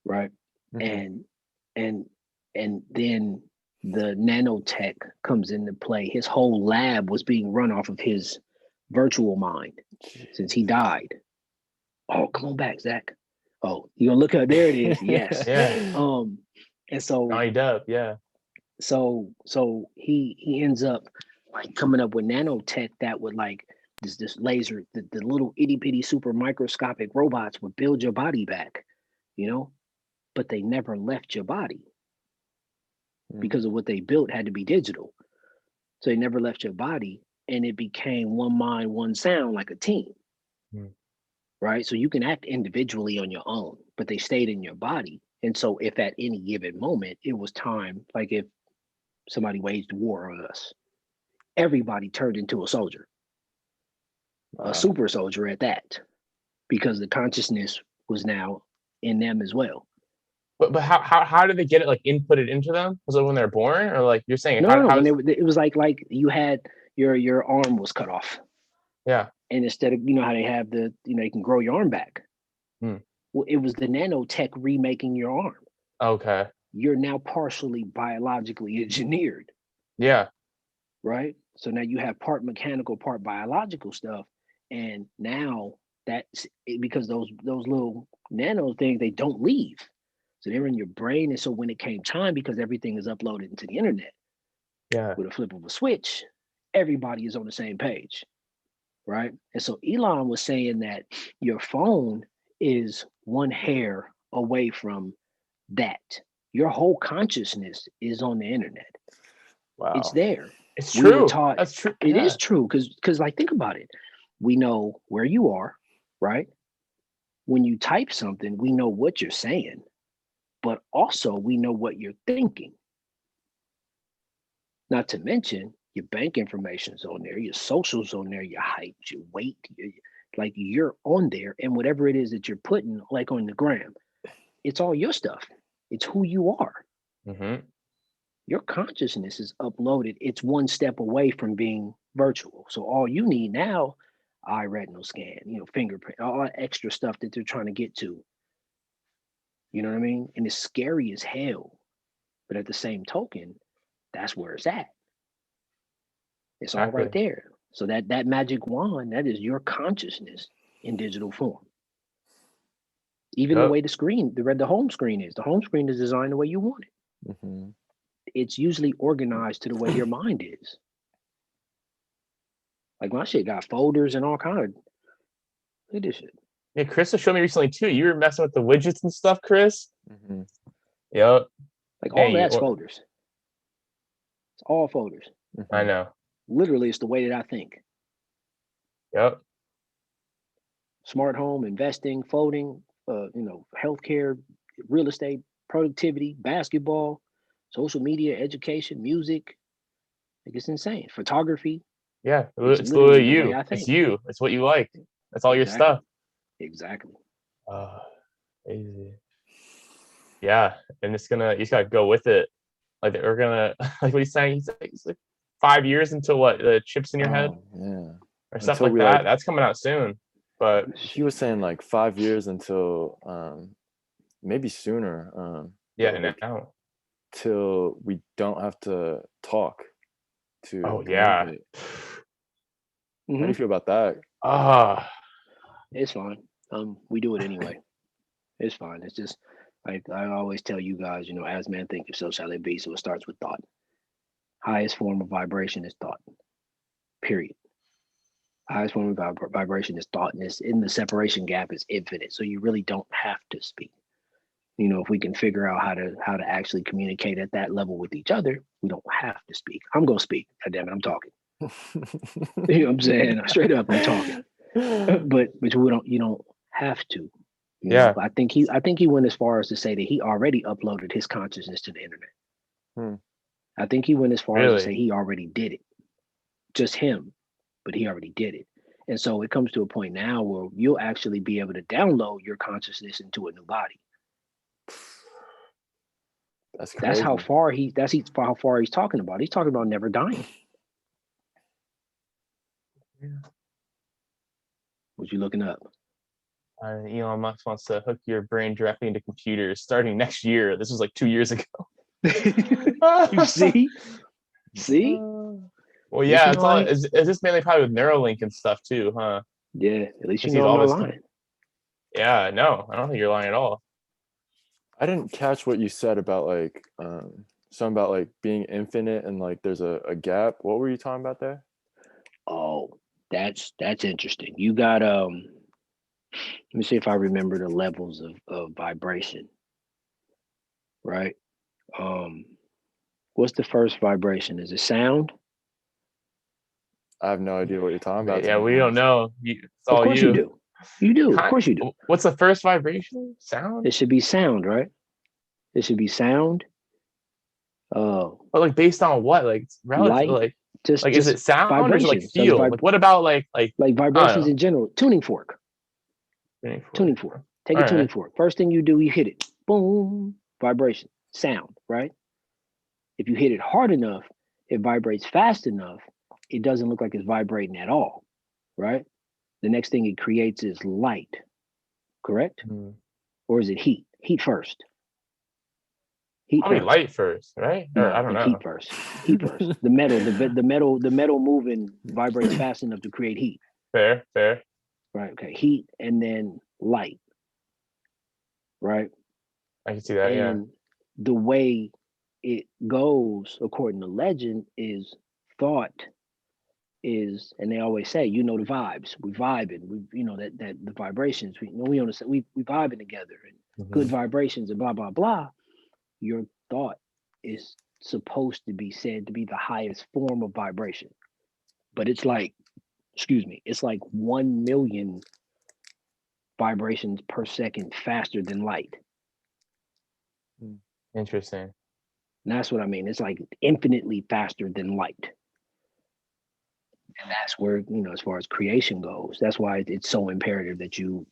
Right, and then the nanotech comes into play. His whole lab was being run off of his virtual mind since he died. Oh, come on back, Zach. Oh, you gonna look up? There it is. Yes. Yeah. And so Johnny Depp, yeah. So he ends up like coming up with nanotech that would like this laser, the little itty bitty super microscopic robots would build your body back, you know, but they never left your body because of what they built had to be digital. So they never left your body, and it became one mind, one sound, like a team. Right? So you can act individually on your own, but they stayed in your body. And so if at any given moment it was time, like if somebody waged war on us, everybody turned into a soldier, a super soldier at that, because the consciousness was now in them as well. But how did they get it like inputted into them? Was it when they're born, or like you're saying? No, when it was like you had your arm was cut off. Yeah. And instead of, you know how they have the, you know, you can grow your arm back. Well, it was the nanotech remaking your arm. Okay. You're now partially biologically engineered. Yeah. Right. So now you have part mechanical, part biological stuff. And now that's because those little nano things, they don't leave. So they're in your brain. And so when it came time, because everything is uploaded into the internet, with a flip of a switch, everybody is on the same page. Right. And so Elon was saying that your phone is one hair away from that. Your whole consciousness is on the internet. Wow. It's there. It's true. We were taught, that's true. It is true because like think about it. We know where you are, right? When you type something, we know what you're saying, but also we know what you're thinking. Not to mention your bank information's on there, your socials on there, your height, your weight, like you're on there, and whatever it is that you're putting, like on the gram, it's all your stuff. It's who you are. Your consciousness is uploaded. It's one step away from being virtual. So all you need now, eye retinal scan, you know, fingerprint, all that extra stuff that they're trying to get to. You know what I mean? And it's scary as hell. But at the same token, that's where it's at. It's all right there. So that magic wand, that is your consciousness in digital form. Even the way the home screen is. The home screen is designed the way you want it. It's usually organized to the way your mind is. Like my shit got folders and all kind of. Look at this shit. Yeah, Chris showed me recently too. You were messing with the widgets and stuff, Chris. Yep. Like all that's folders. It's all folders. I know. Literally, it's the way that I think. Yep. Smart home, investing, folding, healthcare, real estate, productivity, basketball, social media, education, music. Like it's insane. Photography. Yeah. It's It's literally literally the way you. I It's think. you. It's what you like. That's all your Exactly. stuff. Exactly. Easy. Yeah. And you just gotta go with it. Like we're gonna like what he's saying, he's like 5 years until what, the chips in your head Yeah. or stuff Until like we that. That's coming out soon. But he was saying like 5 years until maybe sooner. yeah, but like now. till we don't have to talk to Oh yeah. communicate. How do you feel about that? It's fine. We do it anyway. It's fine. It's just like I always tell you guys, as man think, so shall it be. So it starts with thought. Highest form of vibration is thought. Period. Highest form of vibration is thought, and it's in the separation gap is infinite. So you really don't have to speak. If we can figure out how to actually communicate at that level with each other, we don't have to speak. I'm gonna speak. God damn it, I'm talking. You know what I'm saying? Straight up, I'm talking. But you don't have to. Yeah. I think he went as far as to say that he already uploaded his consciousness to the internet. I think he went as far as to say he already did it. Just him, but he already did it. And so it comes to a point now where you'll actually be able to download your consciousness into a new body. That's crazy. That's how far he's talking about. He's talking about never dying. Yeah. What you looking up? Elon Musk wants to hook your brain directly into computers starting next year. This was like 2 years ago. You see? Well, yeah, it's all. Is this mainly probably with Neuralink and stuff too, huh? Yeah, at least you know I'm not lying. Yeah, no, I don't think you're lying at all. I didn't catch what you said about like something about like being infinite and like there's a gap. What were you talking about there? Oh, that's interesting. You got let me see if I remember the levels of vibration. Right? What's the first vibration? Is it sound? I have no idea what you're talking about. Yeah, we don't know. It's all of course you do. You do. Of course you do. What's the first vibration? Sound? It should be sound, right? It should be sound. But like based on what? Like relative, light, just is it sound or is it like feel? Like what about like vibrations in general? Tuning fork. Tuning fork. Take a tuning fork. First thing you do, you hit it. Boom. Vibration. Sound, right? If you hit it hard enough, it vibrates fast enough, it doesn't look like it's vibrating at all, right? The next thing it creates is light, correct? Or is it heat? Heat first. Probably light first, right? Or I don't know. Heat first. Heat first. The metal moving vibrates fast enough to create heat. Fair. Right. Okay. Heat and then light. Right. I can see that. And the way it goes, according to legend, is thought is, and they always say, the vibes. We vibing. We that the vibrations. We understand. We vibing together and good vibrations and blah blah blah. Your thought is supposed to be said to be the highest form of vibration, but it's like, it's like 1 million vibrations per second faster than light. Interesting. And that's what I mean. It's like infinitely faster than light. And that's where, as far as creation goes, that's why it's so imperative that you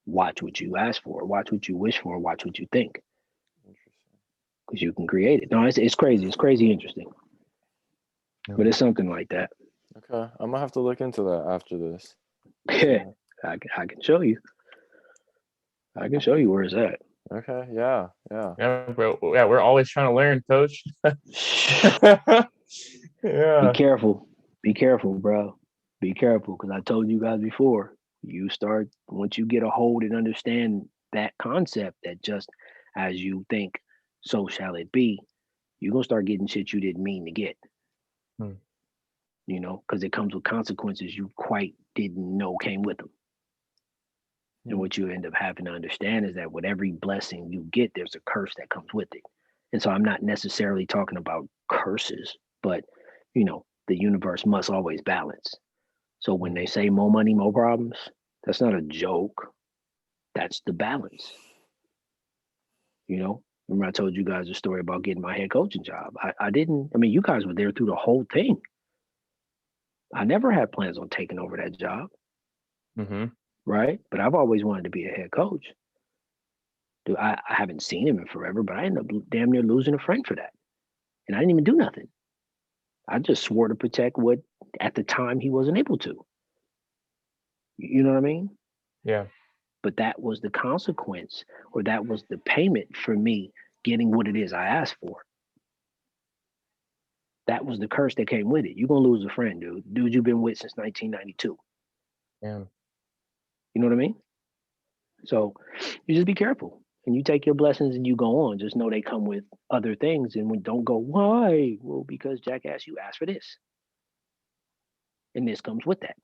watch what you ask for, watch what you wish for, watch what you think. Because you can create it. No, it's crazy. It's crazy interesting. But it's something like that. Okay. I'm gonna have to look into that after this. Yeah. I can show you. I can show you where it's at. Okay. Yeah, bro. Yeah, we're always trying to learn, coach. Yeah. Be careful, bro. Be careful, because I told you guys before, once you get a hold and understand that concept, that just as you think, so shall it be, you're gonna start getting shit you didn't mean to get. Because it comes with consequences you quite didn't know came with them. And what you end up having to understand is that with every blessing you get, there's a curse that comes with it. And so I'm not necessarily talking about curses, but the universe must always balance. So when they say more money, more problems, that's not a joke. That's the balance. Remember I told you guys a story about getting my head coaching job. I didn't, you guys were there through the whole thing. I never had plans on taking over that job. Mm-hmm. Right? But I've always wanted to be a head coach. Dude, I haven't seen him in forever, but I ended up damn near losing a friend for that. And I didn't even do nothing. I just swore to protect what at the time he wasn't able to. You know what I mean? Yeah. But that was the consequence, or that was the payment for me getting what it is I asked for. That was the curse that came with it. You're going to lose a friend, dude. Dude you've been with since 1992. Yeah. You know what I mean? So you just be careful. And you take your blessings and you go on. Just know they come with other things. And don't go, why? Well, because jackass, you asked for this. And this comes with that.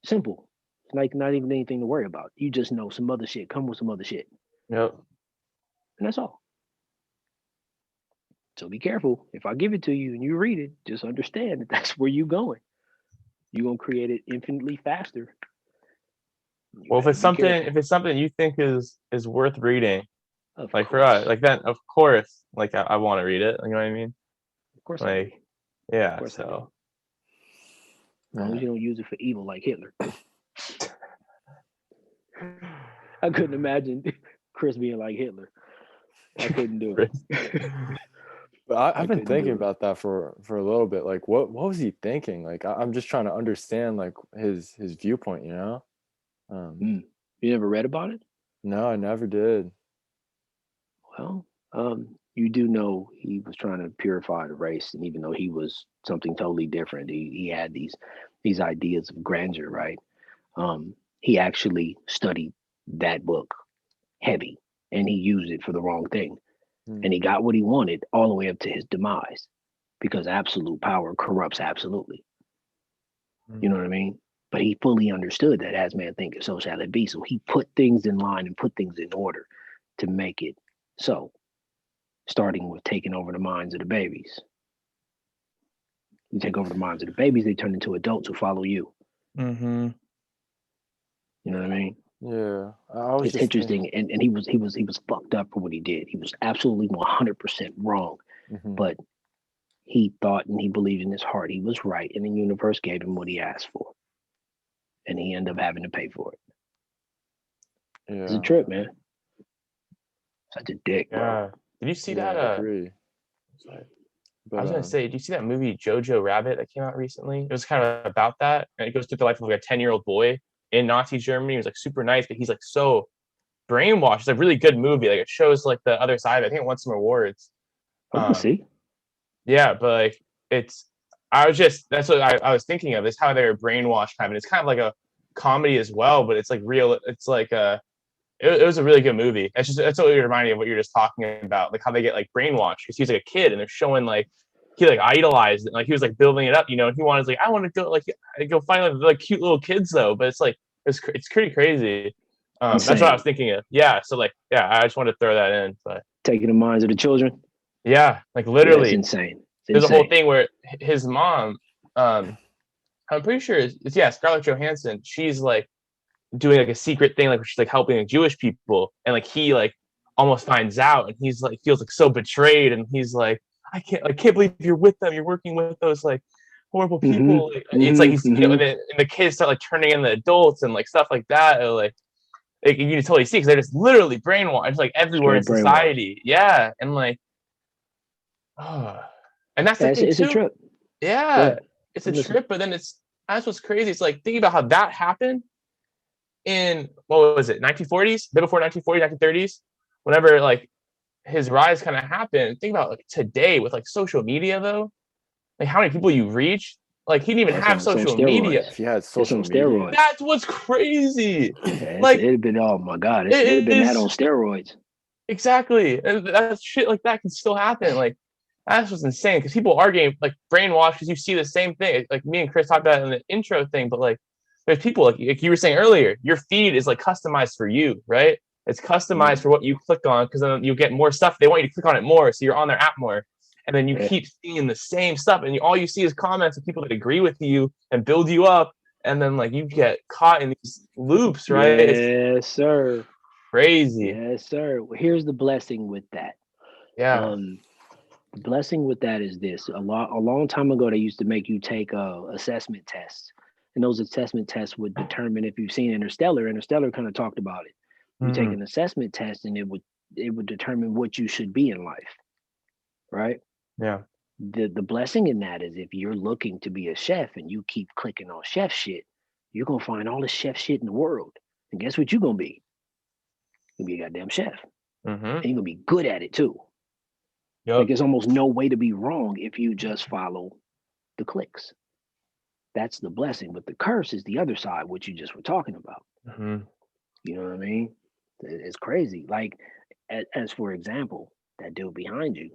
Simple. It's like not even anything to worry about. You just know some other shit come with some other shit. Yep. And that's all. So be careful. If I give it to you and you read it, just understand that that's where you're going. You're going to create it infinitely faster. Well, if it's something you think is worth reading, of like course. for us, like that, of course, like I want to read it. You know what I mean? Of course. Like, yeah. So, as long as you don't use it for evil like Hitler. I couldn't imagine Chris being like Hitler. I couldn't do it. But I've been thinking about that for a little bit. Like, what was he thinking? Like, I'm just trying to understand like his viewpoint. You never read about it? No, I never did. Well, you do know he was trying to purify the race, and even though he was something totally different, he had these ideas of grandeur, right? He actually studied that book heavy, and he used it for the wrong thing. And he got what he wanted all the way up to his demise, because absolute power corrupts absolutely. You know what I mean? But he fully understood that as man thinketh, so shall it be. So he put things in line and put things in order to make it so, starting with taking over the minds of the babies. You take over the minds of the babies, they turn into adults who follow you. Mm-hmm. You know what I mean? Yeah, it's interesting, and he was fucked up for what he did. He was absolutely 100% wrong, but he thought and he believed in his heart he was right, and the universe gave him what he asked for, and he ended up having to pay for it. Yeah. It's a trip, man. Such a dick, bro. Did you see that? I agree. But, I was gonna say, did you see that movie Jojo Rabbit that came out recently? It was kind of about that, and it goes through the life of like a 10-year-old boy in Nazi Germany. He was like super nice, but he's like so brainwashed. It's a really good movie. Like it shows like the other side. I think it won some awards. See. Yeah, but like that's what I was thinking of, is how they're brainwashed kind of. And it's kind of like a comedy as well, but it's like real. It's like it was a really good movie. That's what it reminded me of what you're just talking about, like how they get like brainwashed, because he's like a kid and they're showing like he like idolized it, like he was like building it up, and he wanted like, I want to go find like cute little kids though, but it's like it's pretty crazy. That's what I was thinking of. Yeah, so like I just wanted to throw that in, but taking the minds of the children. Yeah, like literally, it's insane. There's a whole thing where his mom, I'm pretty sure it's Scarlett Johansson. She's like doing like a secret thing, like she's like helping like Jewish people, and like he like almost finds out, and he's like feels like so betrayed, and he's like, I can't believe you're with them. You're working with those like horrible people. It's like he's and the kids start like turning into adults and like stuff like that. Or, like you can totally see, because they're just literally brainwashed like everywhere in society. Yeah, and like. And that's the thing it's too. A trip. Yeah, it's a trip, but then that's what's crazy. It's like, think about how that happened in, what was it, 1940s, a bit before 1940s, 1930s, whenever like his rise kind of happened. Think about like today with like social media though, like how many people you reach. Like he didn't even have social media. He had social media. Steroids. That's what's crazy. Like it'd been, oh my god, it'd been that on steroids. Exactly, and that shit like that can still happen. Like that's what's insane, because people are getting like brainwashed, because you see the same thing. Like me and Chris talked about it in the intro thing, but like there's people like you were saying earlier, your feed is like customized for you, right? It's customized for what you click on, because then you get more stuff. They want you to click on it more, so you're on their app more. and then you keep seeing the same stuff, and all you see is comments of people that agree with you and build you up, and then like you get caught in these loops, right? Yes, sir. Crazy. Yes, sir. Well, here's the blessing with that. Yeah. The blessing with that is this: a long time ago, they used to make you take assessment tests, and those assessment tests would determine if you've seen Interstellar. Interstellar kind of talked about it. You take an assessment test, and it would determine what you should be in life, right? Yeah. The blessing in that is if you're looking to be a chef and you keep clicking on chef shit, you're gonna find all the chef shit in the world, and guess what you're gonna be? You're gonna be a goddamn chef, and you're gonna be good at it too. Yep. Like there's almost no way to be wrong if you just follow the clicks. That's the blessing, but the curse is the other side, what you just were talking about. You know what I mean? It's crazy. Like, as for example, that dude behind you,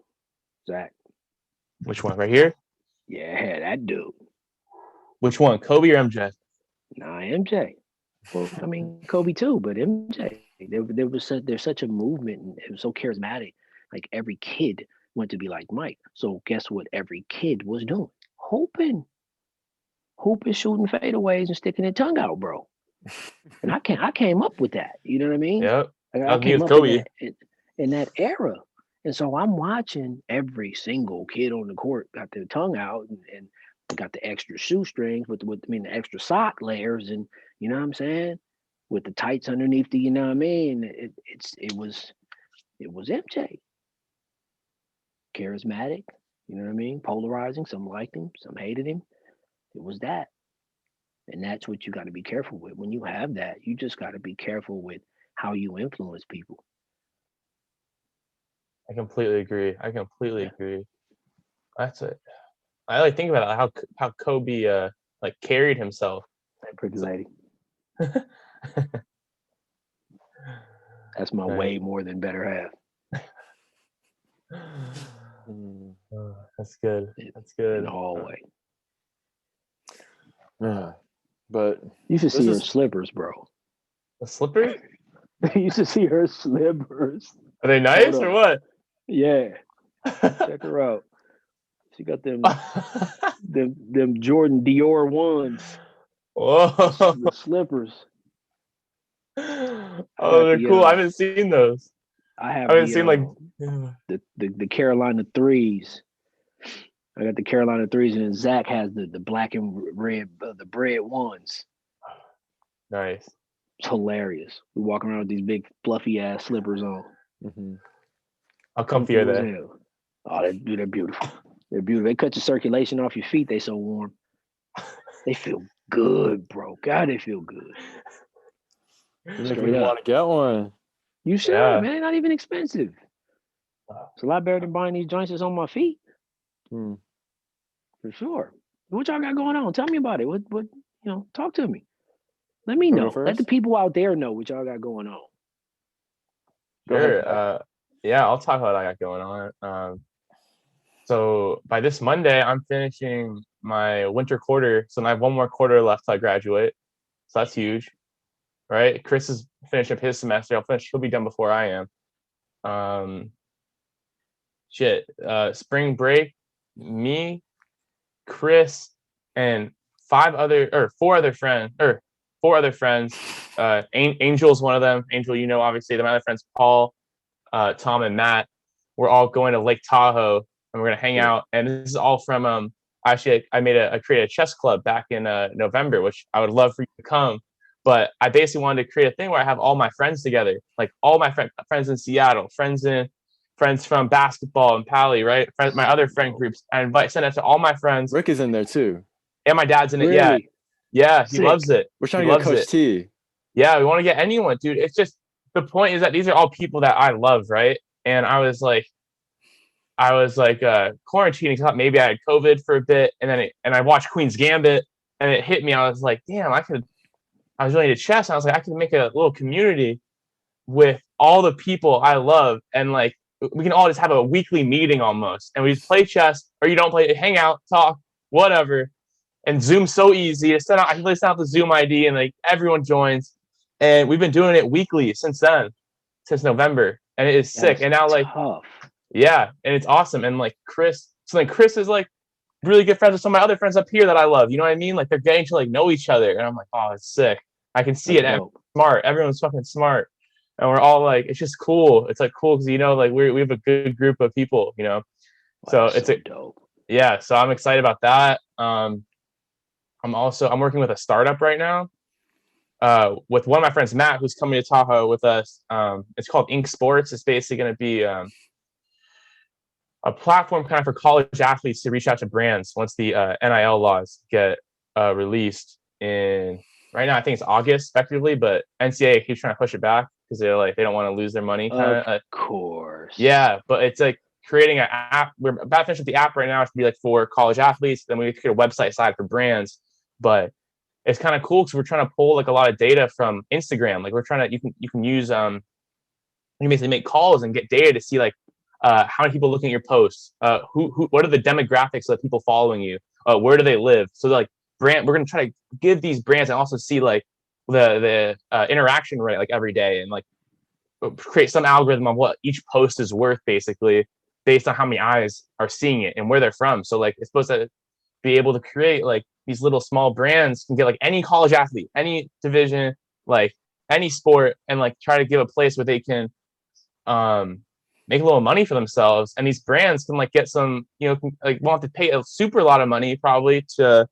Zach. Which one? Right here? Yeah, that dude. Which one? Kobe or MJ? Nah, MJ. Well, I mean, Kobe too, but MJ. There's such a movement, and it was so charismatic. Like every kid wanted to be like Mike. So guess what? Every kid was doing hooping, shooting fadeaways, and sticking their tongue out, bro. And I came up with that. You know what I mean? Yep. I came up Kobe. In that era. And so I'm watching every single kid on the court got their tongue out and got the extra shoestrings with the extra sock layers, and you know what I'm saying? With the tights underneath the, you know what I mean? It was MJ. Charismatic, you know what I mean? Polarizing. Some liked him, some hated him. It was that. And that's what you got to be careful with. When you have that, you just got to be careful with how you influence people. I completely agree. Agree. That's it. I like think about how Kobe like carried himself. That pretty lady. That's my way more than better half. That's good. That's good. In the hallway. Yeah, but you should see her slippers, bro. The slippers? You should see her slippers. Are they nice or what? Yeah. Check her out. She got them them Jordan Dior ones. Whoa. The slippers. Oh, they're cool. I haven't seen those. I haven't seen like the Carolina threes. I got the Carolina threes, and then Zach has the black and red, the bread ones. Nice. It's hilarious. We walk around with these big fluffy ass slippers on. How comfy are they? Oh, they're beautiful. They're beautiful. They cut your circulation off your feet. They so warm. They feel good, bro. God, they feel good. If you want to get one, you should, man. They're not even expensive. It's a lot better than buying these joints that's on my feet. For sure. What y'all got going on? Tell me about it. What talk to me. Let me know. Let the people out there know what y'all got going on. Sure. Yeah, I'll talk about what I got going on. So by this Monday, I'm finishing my winter quarter. So I have one more quarter left till I graduate. So that's huge. Right? Chris is finishing up his semester. He'll be done before I am. Spring break, me, Chris, and four other friends. Angel's one of them. Angel, obviously. My other friends, Paul, Tom, and Matt. We're all going to Lake Tahoe, and we're gonna hang out. And this is all from actually, I created a chess club back in November, which I would love for you to come. But I basically wanted to create a thing where I have all my friends together, like all my friends in Seattle, friends from basketball and Pali, right? My other friend groups. I send it to all my friends. Rick is in there too. And my dad's in it. Really? Yeah, he loves it. We're trying to get Coach T. Yeah, we want to get anyone, dude. It's just the point is that these are all people that I love, right? And I was like quarantining. I thought maybe I had COVID for a bit, and I watched Queen's Gambit, and it hit me. I was like, damn, I was really into chess, and I was like, I could make a little community with all the people I love, and like we can all just have a weekly meeting almost, and we just play chess, or you don't play, hang out, talk, whatever. And Zoom's so easy. I can send out the Zoom ID, and like everyone joins, and we've been doing it weekly since November, and it is sick. And now like tough. Yeah, and it's awesome. And like Chris, so like Chris is like really good friends with some of my other friends up here that I love. You know what I mean? Like they're getting to like know each other, and I'm like, oh, it's sick. I can see That's it. Everyone's dope. smart. Everyone's fucking smart, and we're all like, it's just cool. It's like cool because like we have a good group of people. Wow, So that's it's so a dope. yeah. So I'm excited about that. I'm working with a startup right now. With one of my friends, Matt, who's coming to Tahoe with us. It's called Ink Sports. It's basically going to be a platform kind of for college athletes to reach out to brands once the NIL laws get released in right now. I think it's August effectively, but NCAA keeps trying to push it back because they don't want to lose their money. Of Kind of. course. Yeah, but it's like creating an app. We're about to finish with the app right now. It's to be like for college athletes. Then we create a website side for brands, but it's kind of cool because we're trying to pull like a lot of data from Instagram. Like we're trying to you can use you can basically make calls and get data to see like how many people looking at your posts, who what are the demographics of the people following you, where do they live. So like we're gonna try to give these brands and also see like the interaction rate like every day and like create some algorithm on what each post is worth basically based on how many eyes are seeing it and where they're from. So like it's supposed to be able to create like these little small brands can get like any college athlete, any division, like any sport, and like try to give a place where they can make a little money for themselves. And these brands can like get some, like won't have to pay a super lot of money probably to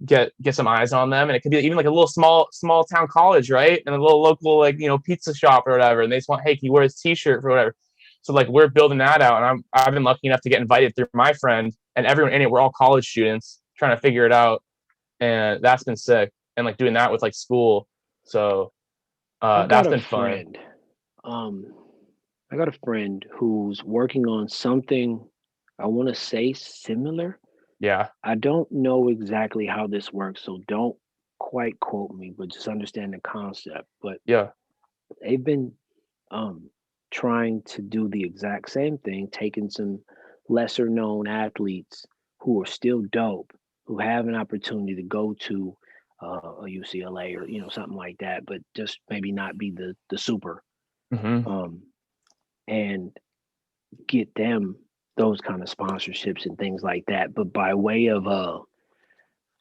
get some eyes on them. And it could be even like a little small town college, right? And a little local like pizza shop or whatever. And they just want, hey, can you wear this t-shirt for whatever? So like we're building that out, and I've been lucky enough to get invited through my friend, and everyone in it. We're all college students trying to figure it out, and that's been sick. And like doing that with like school, so I got that's a been fun. friend. Um, I got a friend who's working on something I want to say similar. Yeah, I don't know exactly how this works, so don't quite quote me, but just understand the concept. But yeah. they've been um, trying to do the exact same thing, taking some lesser known athletes who are still dope, who have an opportunity to go to a UCLA or something like that, but just maybe not be the super, Hmm. um, and get them those kind of sponsorships and things like that. But by way of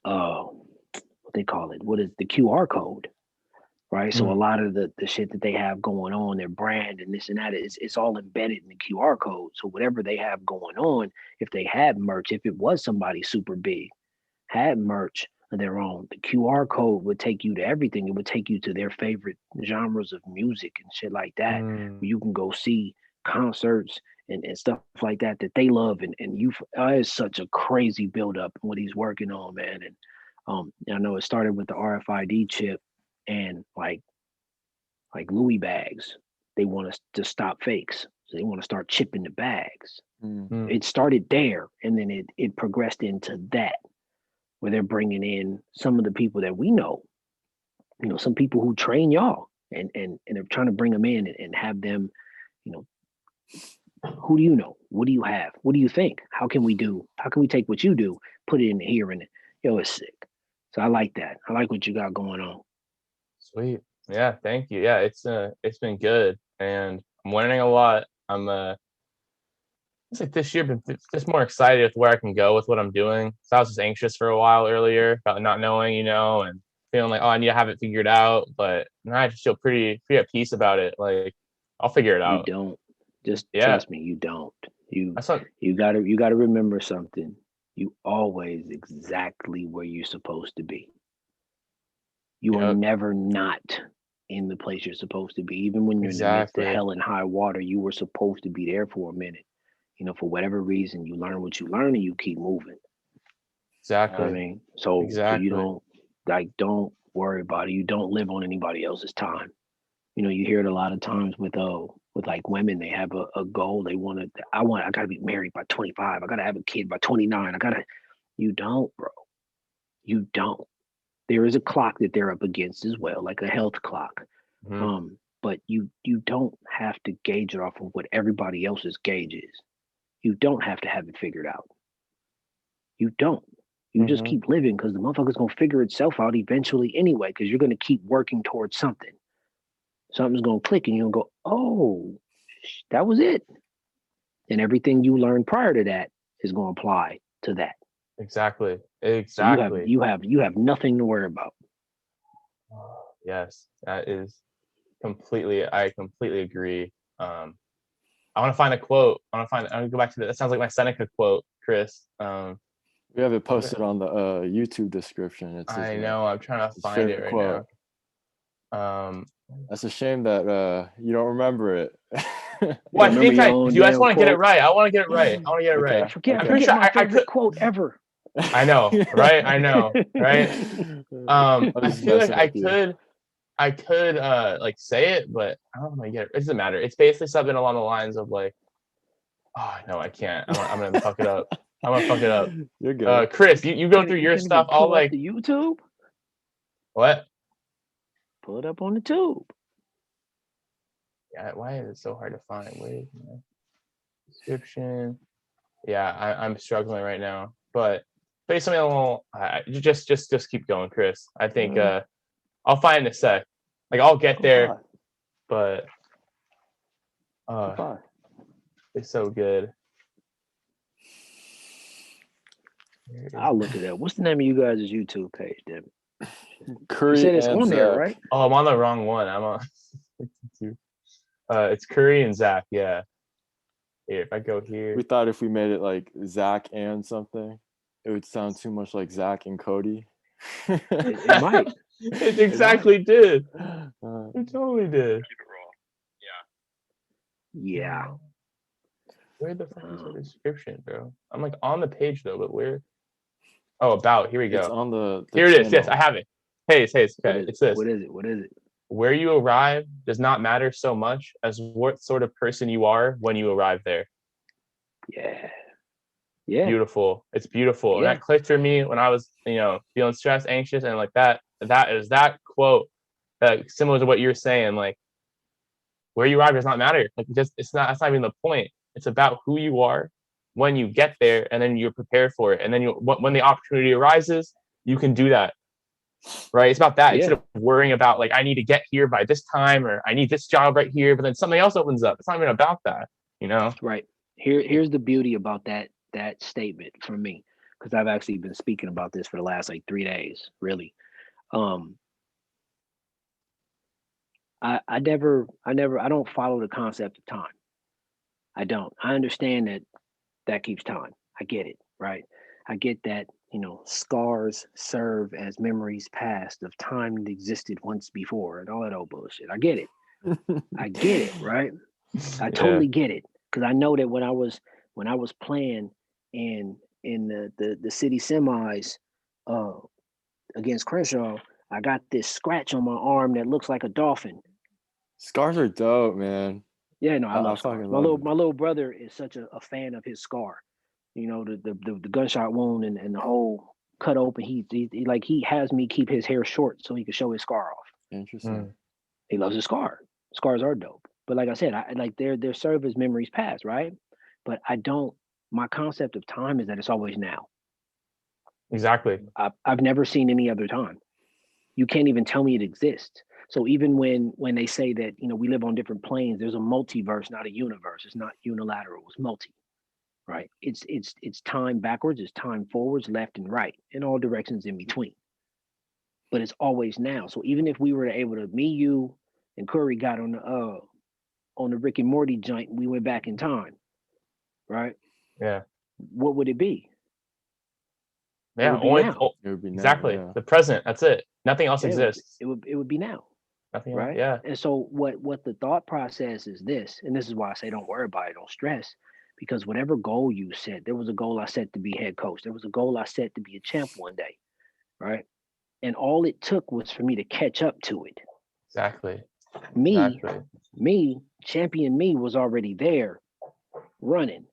what they call it, what is the QR code? Right. So a Mm. lot of the shit that they have going on, their brand and this and that, it's all embedded in the QR code. So whatever they have going on, if they had merch, if it was somebody super big, had merch of their own, the QR code would take you to everything. It would take you to their favorite genres of music and shit like that, Mm. where you can go see concerts and stuff like that that they love. And it's such a crazy buildup what he's working on, man. And I know it started with the RFID chip and like Louis bags. They want us to stop fakes. So they want to start chipping the bags. Mm. Mm. It started there and then it progressed into that where they're bringing in some of the people that we know, some people who train y'all and they're trying to bring them in and have them, you know, who do you know? What do you have? What do you think? How can we take what you do, put it in here and it's sick. So I like that. I like what you got going on. Sweet. Yeah, thank you. Yeah, it's been good, and I'm learning a lot. It's like this year been just more excited with where I can go with what I'm doing. So I was just anxious for a while earlier about not knowing, and feeling like, oh, I need to have it figured out. But now I just feel pretty at peace about it. Like I'll figure it You out. don't. Just Yeah, trust me, you don't. You that's not you gotta remember something. You always exactly where you're supposed to be. You are yeah, never not in the place you're supposed to be. Even when you're in the midst of exactly, hell and high water, you were supposed to be there for a minute. For whatever reason, you learn what you learn and you keep moving. You know what I exactly, mean? So you exactly. don't worry about it. You don't live on anybody else's time. You hear it a lot of times with like women, they have a goal. I gotta be married by 25. I gotta have a kid by 29. You don't, bro. You don't. There is a clock that they're up against as well, like a health clock. Hmm. But you don't have to gauge it off of what everybody else's gauge is. You don't have to have it figured out. You don't. You just Hmm. keep living because the motherfucker's gonna figure itself out eventually anyway, because you're gonna keep working towards something. Something's gonna click and you're gonna go, oh, that was it. And everything you learned prior to that is going to apply to that. Exactly. So you have nothing to worry about. Yes, that is I completely agree. I want to find a quote. I want to go back to that sounds like my Seneca quote, Chris. We have it posted on the YouTube description. It's I know, I'm trying to find it right quote. now. That's a shame that you don't remember it. Well, I think I do. I just want to get it right. I want to get it right. Right. I forget my favorite quote ever. I know, right? I know, right? I feel like I could like say it, but I don't know if I get it. It doesn't matter. It's basically something along the lines of like, oh no, I can't. I'm gonna fuck it up. I'm gonna fuck it up. You're good. Chris, you go through your stuff. I'll like the YouTube. What? Pull it up on the tube. Yeah, why is it so hard to find? Wait, description. Yeah, I'm struggling right now, but based on a little, just keep going, Chris. I think I'll find in a sec. Like I'll get there, but it's so good. I'll look it up. What's the name of you guys' YouTube page, Devin? Curry. You said it's on there, right? Oh, I'm on the wrong one. I'm on. It's Curry and Zach. Yeah. Here, if I go here. We thought if we made it like Zach and something, it would sound too much like Zach and Cody. It might. It exactly did. It totally did. Yeah. Where the fuck is the description, bro? I'm like on the page though, but where? Oh, about. Here we go. It's on the here it is. Yes, I have it. Hey, okay. It's this. What is it? Where you arrive does not matter so much as what sort of person you are when you arrive there. Yeah. Beautiful. It's beautiful. Yeah. And that clicked for me when I was, feeling stressed, anxious, and like that is that quote similar to what you're saying. Like, where you arrive does not matter. Like, that's not even the point. It's about who you are when you get there, and then you're prepared for it. And then when the opportunity arises, you can do that. Right? It's about that. Instead of worrying about like, I need to get here by this time, or I need this job right here, but then something else opens up. It's not even about that, Right. Here's the beauty about that statement for me, because I've actually been speaking about this for the last like 3 days, really. I don't follow the concept of time. I don't. I understand that keeps time. I get it, right? I get that, scars serve as memories past of time that existed once before and all that old bullshit. I get it. I get it, right? I totally get it. Because I know that when I was playing in the city semis against Crenshaw, I got this scratch on my arm that looks like a dolphin. Scars are dope, man. Yeah, no, I love scars. My little brother is such a fan of his scar. The gunshot wound and the whole cut open. He has me keep his hair short so he can show his scar off. Interesting. He loves his scar. Scars are dope. But like I said, I like their serve as memories past, right? But my concept of time is that it's always now. Exactly. I've never seen any other time. You can't even tell me it exists. So even when they say that, we live on different planes, there's a multiverse, not a universe. It's not unilateral, it's multi, right? It's time backwards, it's time forwards, left and right, in all directions in between. But it's always now. So even if we were able to, me, you, and Curry got on the Rick and Morty joint, we went back in time, right? Yeah. What would it be? Yeah, it would be exactly. Now, yeah. The present. That's it. Nothing else exists. It would be now. Nothing right? else, yeah. And so what the thought process is this, and this is why I say don't worry about it, don't stress, because whatever goal you set, there was a goal I set to be head coach. There was a goal I set to be a champ one day, right? And all it took was for me to catch up to it. Exactly. Me, champion me was already there running.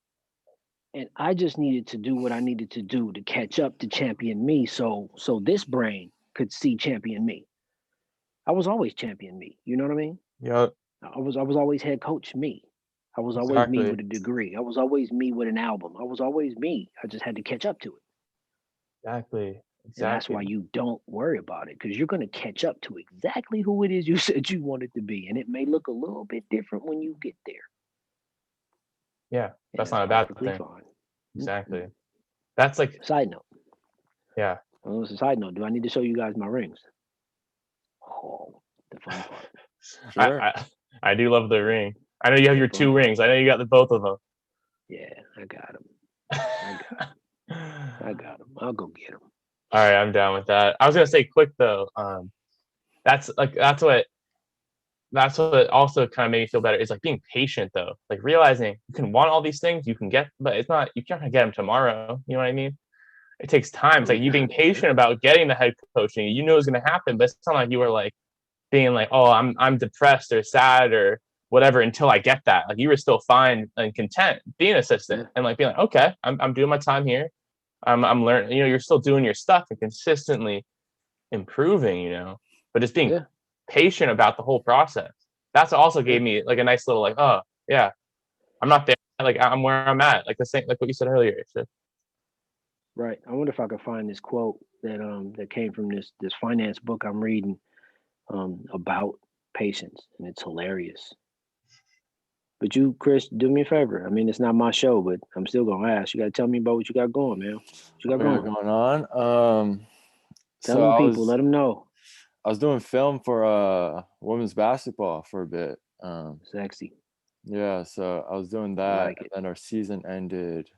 And I just needed to do what I needed to do to catch up to champion me so this brain could see champion me. I was always champion me. You know what I mean? Yeah. I was always head coach me. I was always me with a degree. I was always me with an album. I was always me. I just had to catch up to it. Exactly. And that's why you don't worry about it, because you're going to catch up to exactly who it is you said you wanted to be. And it may look a little bit different when you get there. Yeah, that's not a bad thing. Fine. Exactly. That's like side note. Yeah. Well, it's a side note. Do I need to show you guys my rings? Oh, the fun part. Sure. I do love the ring. I know you have your 2 rings. I know you got the both of them. Yeah, I got them. I got them. I'll go get them. All right, I'm down with that. I was gonna say quick though. That's what also kind of made me feel better. Is like being patient though. Like realizing you can want all these things, you can get, but it's not. You can't get them tomorrow. You know what I mean? It takes time. It's like you being patient about getting the head coaching. You knew it was gonna happen, but it's not like you were like being like, oh, I'm depressed or sad or whatever until I get that. Like you were still fine and content being an assistant and like being like, okay, I'm doing my time here. I'm learning. You know, you're still doing your stuff and consistently improving. You know, but just being patient about the whole process. That's also gave me like a nice little like, oh yeah, I'm not there. Like I'm where I'm at. Like the same, like what you said earlier. So. Right. I wonder if I could find this quote that came from this finance book I'm reading about patience, and it's hilarious. But you, Chris, do me a favor. I mean, it's not my show, but I'm still gonna ask. You gotta tell me about what you got going, man. What you got going on? Tell them people. Let them know. I was doing film for women's basketball for a bit. Sexy. Yeah, so I was doing that, like and then our season ended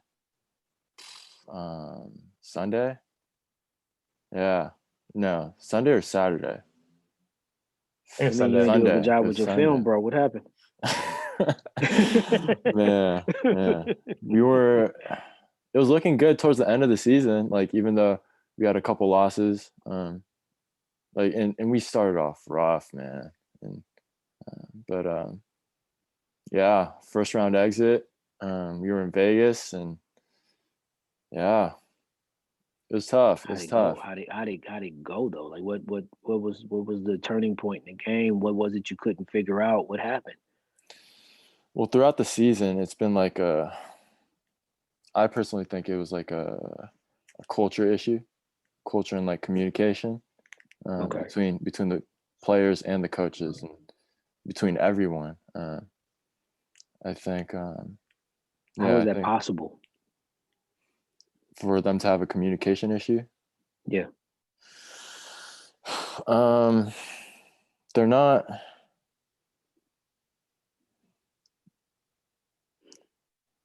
Sunday. Yeah, no, Sunday or Saturday. I mean, you didn't do a good job with your film, bro. What happened? man, it was looking good towards the end of the season, like even though we had a couple losses, like and we started off rough, man, and yeah, first round exit, we were in Vegas, and yeah, it was tough. It was tough. How did it go though? Like what was the turning point in the game? What was it you couldn't figure out? What happened? Well, throughout the season, it's been like I personally think it was like a culture issue, culture and like communication between the players and the coaches and between everyone. I think. How is that possible? For them to have a communication issue? Yeah. They're not.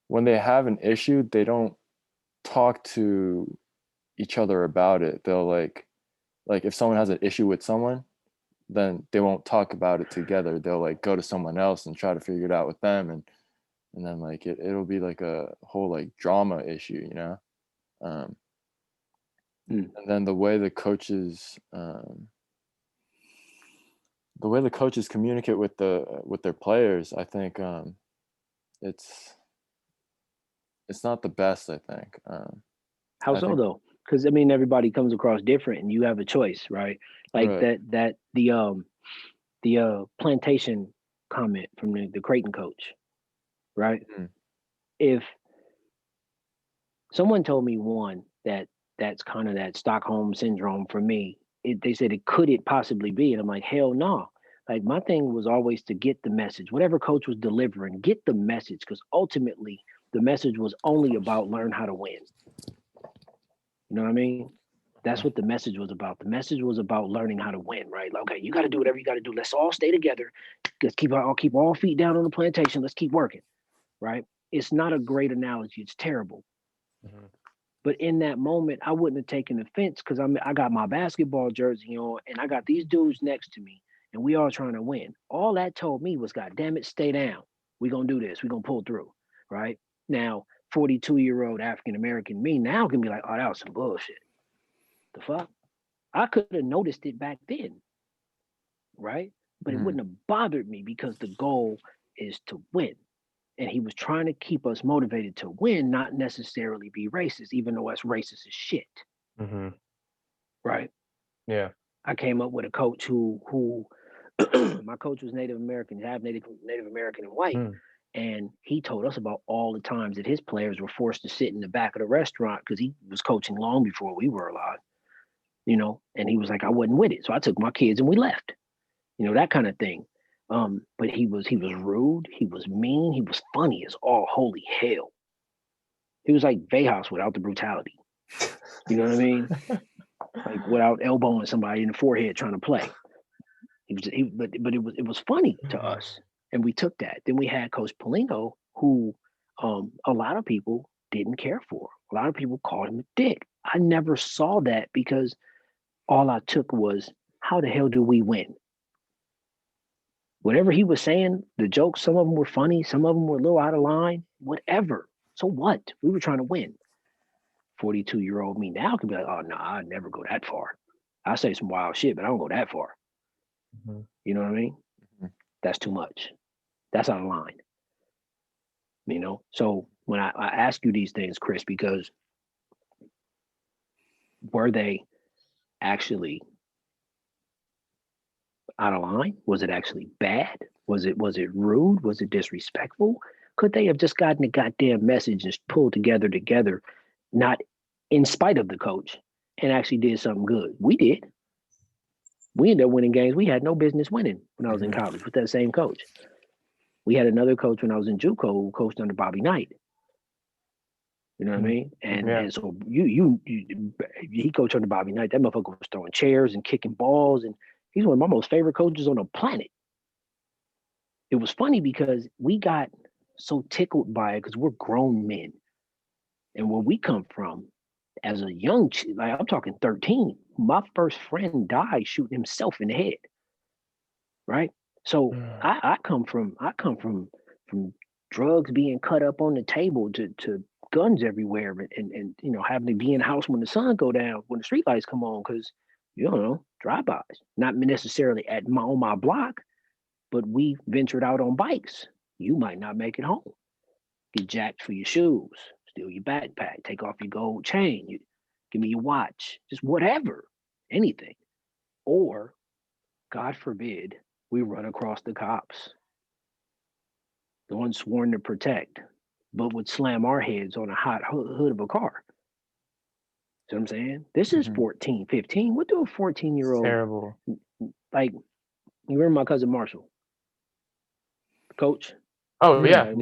When they have an issue, they don't talk to each other about it. They'll like if someone has an issue with someone, then they won't talk about it together. They'll like go to someone else and try to figure it out with them, and then like it'll be like a whole like drama issue, you know. And then the way the coaches communicate with their players, I think it's not the best, I think. How so though? Because I mean, everybody comes across different, and you have a choice, right? Like that the plantation comment from the Creighton coach, right? Mm-hmm. If someone told me that's kind of that Stockholm syndrome for me, they said could it possibly be, and I'm like, hell no. Like my thing was always to get the message, whatever coach was delivering, get the message, because ultimately the message was only about learn how to win. You know what I mean? That's what the message was about. The message was about learning how to win, right? Like, okay, you got to do whatever you got to do. Let's all stay together. Let's keep all feet down on the plantation. Let's keep working, right? It's not a great analogy. It's terrible. Mm-hmm. But in that moment, I wouldn't have taken offense because I got my basketball jersey on and I got these dudes next to me and we all trying to win. All that told me was, God damn it, stay down. We're going to do this. We're going to pull through, right? Now, 42-year-old African-American me now can be like, oh, that was some bullshit. The fuck? I could have noticed it back then, right? But it wouldn't have bothered me because the goal is to win. And he was trying to keep us motivated to win, not necessarily be racist, even though us racist as shit. Mm-hmm. Right? Yeah. I came up with a coach who my coach was Native American, half Native American and white. And he told us about all the times that his players were forced to sit in the back of the restaurant because he was coaching long before we were alive, you know, and he was like, I wasn't with it. So I took my kids and we left, you know, that kind of thing. But he was rude, he was mean, he was funny as all holy hell. He was like Vejas without the brutality. You know what I mean? Like without elbowing somebody in the forehead trying to play. But it was funny to us, and we took that. Then we had Coach Palingo, who a lot of people didn't care for. A lot of people called him a dick. I never saw that because all I took was, how the hell do we win? Whatever he was saying, the jokes, some of them were funny, some of them were a little out of line, whatever. So what? We were trying to win. 42-year-old me now could be like, oh, no, I'd never go that far. I say some wild shit, but I don't go that far. Mm-hmm. You know what I mean? Mm-hmm. That's too much. That's out of line. You know? So when I ask you these things, Chris, because were they actually out of line? Was it actually bad? Was it rude? Was it disrespectful? Could they have just gotten the goddamn message and pulled together, not in spite of the coach, and actually did something good? We did. We ended up winning games we had no business winning when I was in college with that same coach. We had another coach when I was in JUCO who coached under Bobby Knight. You know what I mean? And so he coached under Bobby Knight. That motherfucker was throwing chairs and kicking balls, and he's one of my most favorite coaches on the planet. It was funny because we got so tickled by it because we're grown men. And where we come from, as a young, like I'm talking 13, my first friend died shooting himself in the head. Right? So I come from drugs being cut up on the table to guns everywhere and you know, having to be in the house when the sun go down, when the street lights come on, because you don't know, drive-bys. Not necessarily on my block, but we ventured out on bikes. You might not make it home. Get jacked for your shoes, steal your backpack, take off your gold chain, give me your watch, just whatever, anything. Or, God forbid, we run across the cops, the ones sworn to protect, but would slam our heads on a hot hood of a car. See what I'm saying? This is 14, 15. What do a 14-year-old? Terrible. Like, you remember my cousin Marshall? Coach? Oh, yeah.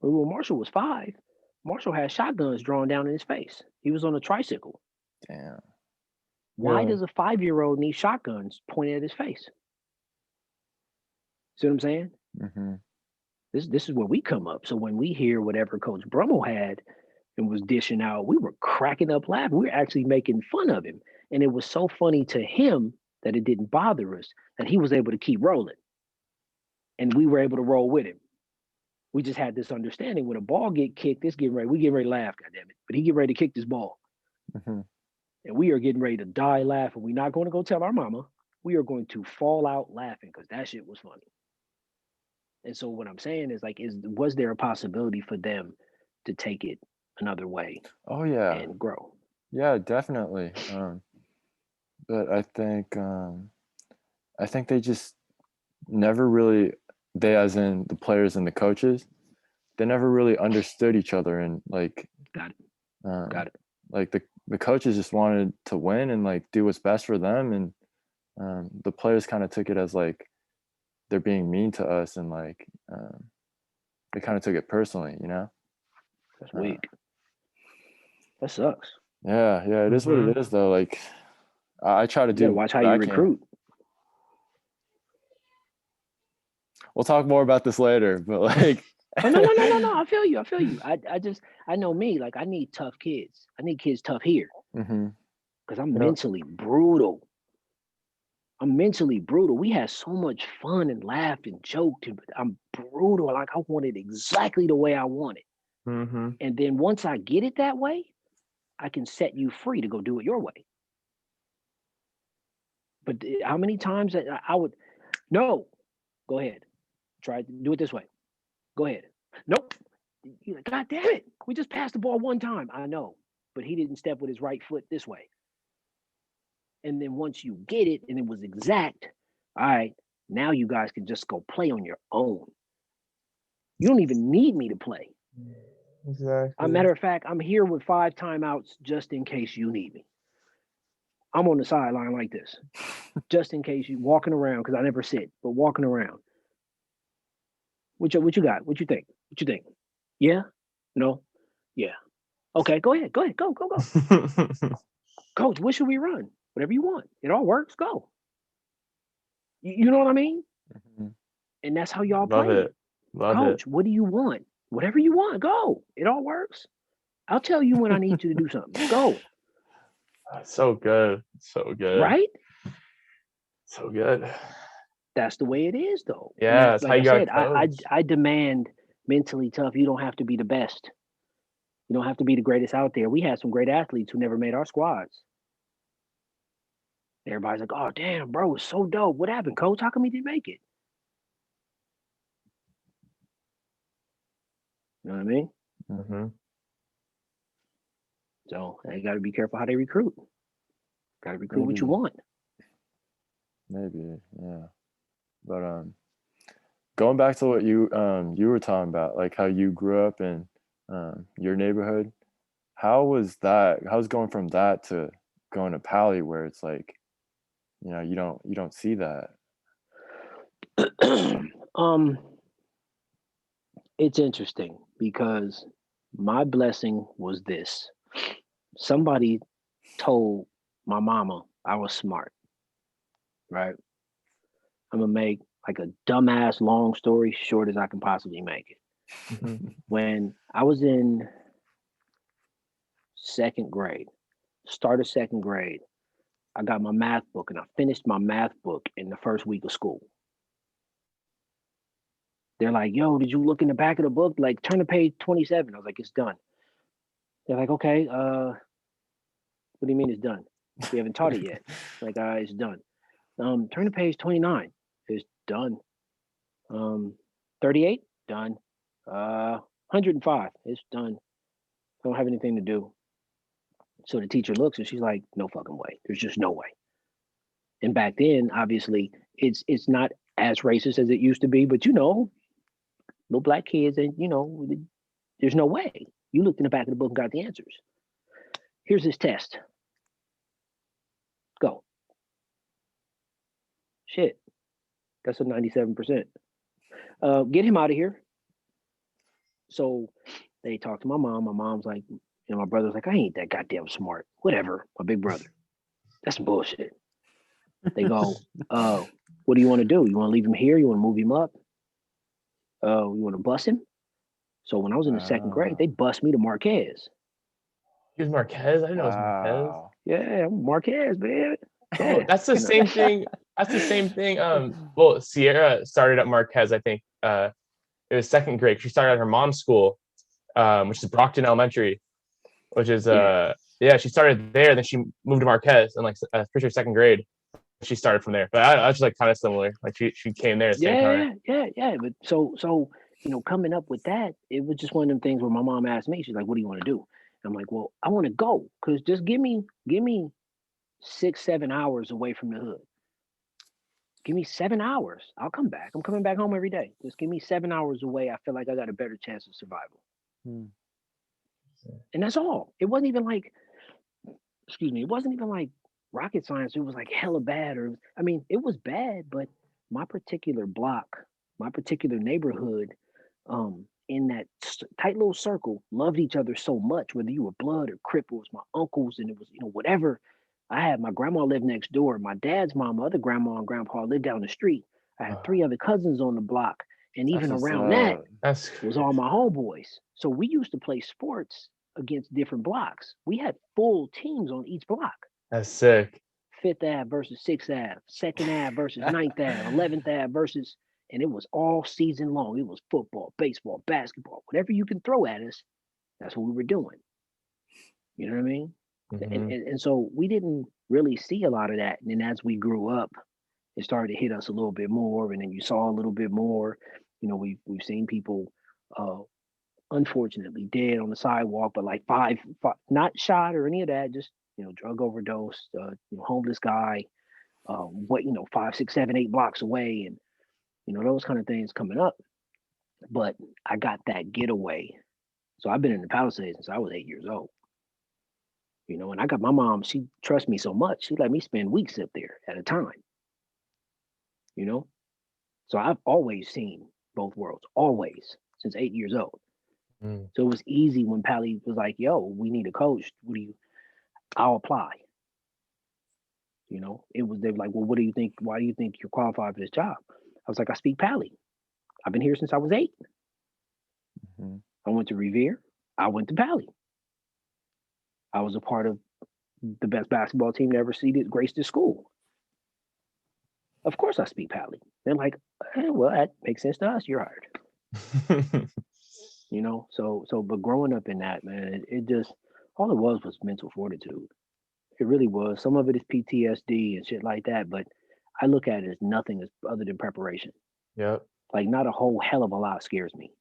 When Marshall was 5, Marshall had shotguns drawn down in his face. He was on a tricycle. Damn. Why does a 5-year-old need shotguns pointed at his face? See what I'm saying? Mm-hmm. This is where we come up. So when we hear whatever Coach Brummel had and was dishing out, we were cracking up laughing. We were actually making fun of him. And it was so funny to him that it didn't bother us, that he was able to keep rolling. And we were able to roll with him. We just had this understanding when a ball get kicked, we getting ready to laugh, goddammit. But he get ready to kick this ball. Mm-hmm. And we are getting ready to die laughing. We're not going to go tell our mama. We are going to fall out laughing because that shit was funny. And so what I'm saying is, like, was there a possibility for them to take it another way? Oh yeah, and grow. Yeah, definitely. But I think they just never really, they as in the players and the coaches, they never really understood each other, and like got it. Like the coaches just wanted to win and like do what's best for them, and the players kind of took it as like they're being mean to us, and like they kind of took it personally, you know. That's weak. That sucks. Yeah, it is what it is though. Like I try to do. Watch how you recruit. We'll talk more about this later, but like. Oh, no. I feel you. I know me. Like, I need tough kids. I need kids tough here. Because I'm mentally brutal. We had so much fun and laughed and joked, but I'm brutal. Like, I want it exactly the way I want it. And then once I get it that way, I can set you free to go do it your way. But how many times I would, no, go ahead. Try to do it this way. Go ahead. Nope. God damn it. We just passed the ball one time. I know. But he didn't step with his right foot this way. And then once you get it and it was exact, all right, now you guys can just go play on your own. You don't even need me to play. Exactly. As a matter of fact, I'm here with 5 timeouts just in case you need me. I'm on the sideline like this, just in case you walking around, because I never sit, but walking around. What you got? What you think? What you think? Yeah? No? Yeah. Okay, go ahead. Go. Coach, what should we run? Whatever you want. It all works. Go. You know what I mean? Mhm. And that's how y'all Love play it. it. Love Coach, it. what do you want? Whatever you want. Go. It all works. I'll tell you when I need you to do something. Go. So good. So good. Right? So good. That's the way it is, though. And Yeah, that's that's how like I you got said, to coach. I demand mentally tough. You don't have to be the best. You don't have to be the greatest out there. We had some great athletes who never made our squads. Everybody's like, oh damn, bro, it's so dope. What happened, coach? How come he didn't make it? You know what I mean? Mm-hmm. So they got to be careful how they recruit. Got to recruit what you Maybe, want. yeah. But going back to what you were talking about, like how you grew up in your neighborhood. How was that? How was going from that to going to Pali, where it's like, you don't see that. It's interesting because my blessing was this. Somebody told my mama I was smart, right? I'm gonna make like a dumbass long story short as I can possibly make it. Mm-hmm. When I was in second grade, start of second grade, I got my math book and I finished my math book in the first week of school. They're like, yo, did you look in the back of the book? Like, turn to page 27. I was like, it's done. They're like, okay, what do you mean it's done? We haven't taught it yet. Like, it's done. Turn to page 29. It's done. 38, done. 105, it's done. I don't have anything to do. So the teacher looks and she's like, no fucking way. There's just no way. And back then, obviously, it's not as racist as it used to be, but little black kids, and there's no way. You looked in the back of the book and got the answers. Here's this test. Go. Shit. That's a 97%. Get him out of here. So they talked to my mom. My mom's like, my brother's like, I ain't that goddamn smart. Whatever. My big brother. That's some bullshit. They go, what do you want to do? You want to leave him here? You want to move him up? You want to bus him? So when I was in the second grade, they bused me to Marquez. He was Marquez? I didn't know it was Marquez. Yeah, I'm Marquez, man. Yeah. Oh, that's the same thing. That's the same thing. Well, Sierra started at Marquez, I think. It was second grade. She started at her mom's school, which is Brockton Elementary, which is she started there, then she moved to Marquez and pretty sure second grade. She started from there. But I was just like kind of similar. Like she came there at the same time. Yeah. But so coming up with that, it was just one of them things where my mom asked me, she's like, what do you want to do? I'm like, well, I want to go, because just give me 6-7 hours away from the hood. Give me 7 hours. I'll come back. I'm coming back home every day. Just give me 7 hours away. I feel like I got a better chance of survival. And that's all. It wasn't even like, it wasn't even like rocket science. It was like hella bad. It was bad, but my particular block, my particular neighborhood, in that tight little circle, loved each other so much, whether you were blood or crip. It was my uncles, and it was, whatever. I had my grandma lived next door. My dad's mom, my other grandma and grandpa lived down the street. I had 3 other cousins on the block. And even around that was all my homeboys. So we used to play sports against different blocks. We had full teams on each block. That's sick. 5th Ave versus 6th Ave, 2nd Ave versus 9th Ave, 11th Ave versus, and it was all season long. It was football, baseball, basketball, whatever you can throw at us, that's what we were doing. You know what I mean? Mm-hmm. And so we didn't really see a lot of that. And then as we grew up, it started to hit us a little bit more. And then you saw a little bit more. We've seen people unfortunately dead on the sidewalk, but like five, not shot or any of that, just drug overdose, homeless guy, 5, 6, 7, 8 blocks away, and those kind of things coming up. But I got that getaway. So I've been in the Palisades since I was 8 years old. You know, and I got my mom, she trusts me so much. She let me spend weeks up there at a time, you know? So I've always seen both worlds, always, since 8 years old. Mm. So it was easy when Pally was like, yo, we need a coach. I'll apply. You know, they were like, well, what do you think? Why do you think you're qualified for this job? I was like, I speak Pally. I've been here since I was 8. Mm-hmm. I went to Revere. I went to Pally. I was a part of the best basketball team to ever grace this school. Of course I speak Pally. They're like, well, that makes sense to us. You're hired. You know, but growing up in that, man, it just, all it was mental fortitude. It really was. Some of it is PTSD and shit like that, but I look at it as nothing other than preparation. Yep. Like, not a whole hell of a lot scares me.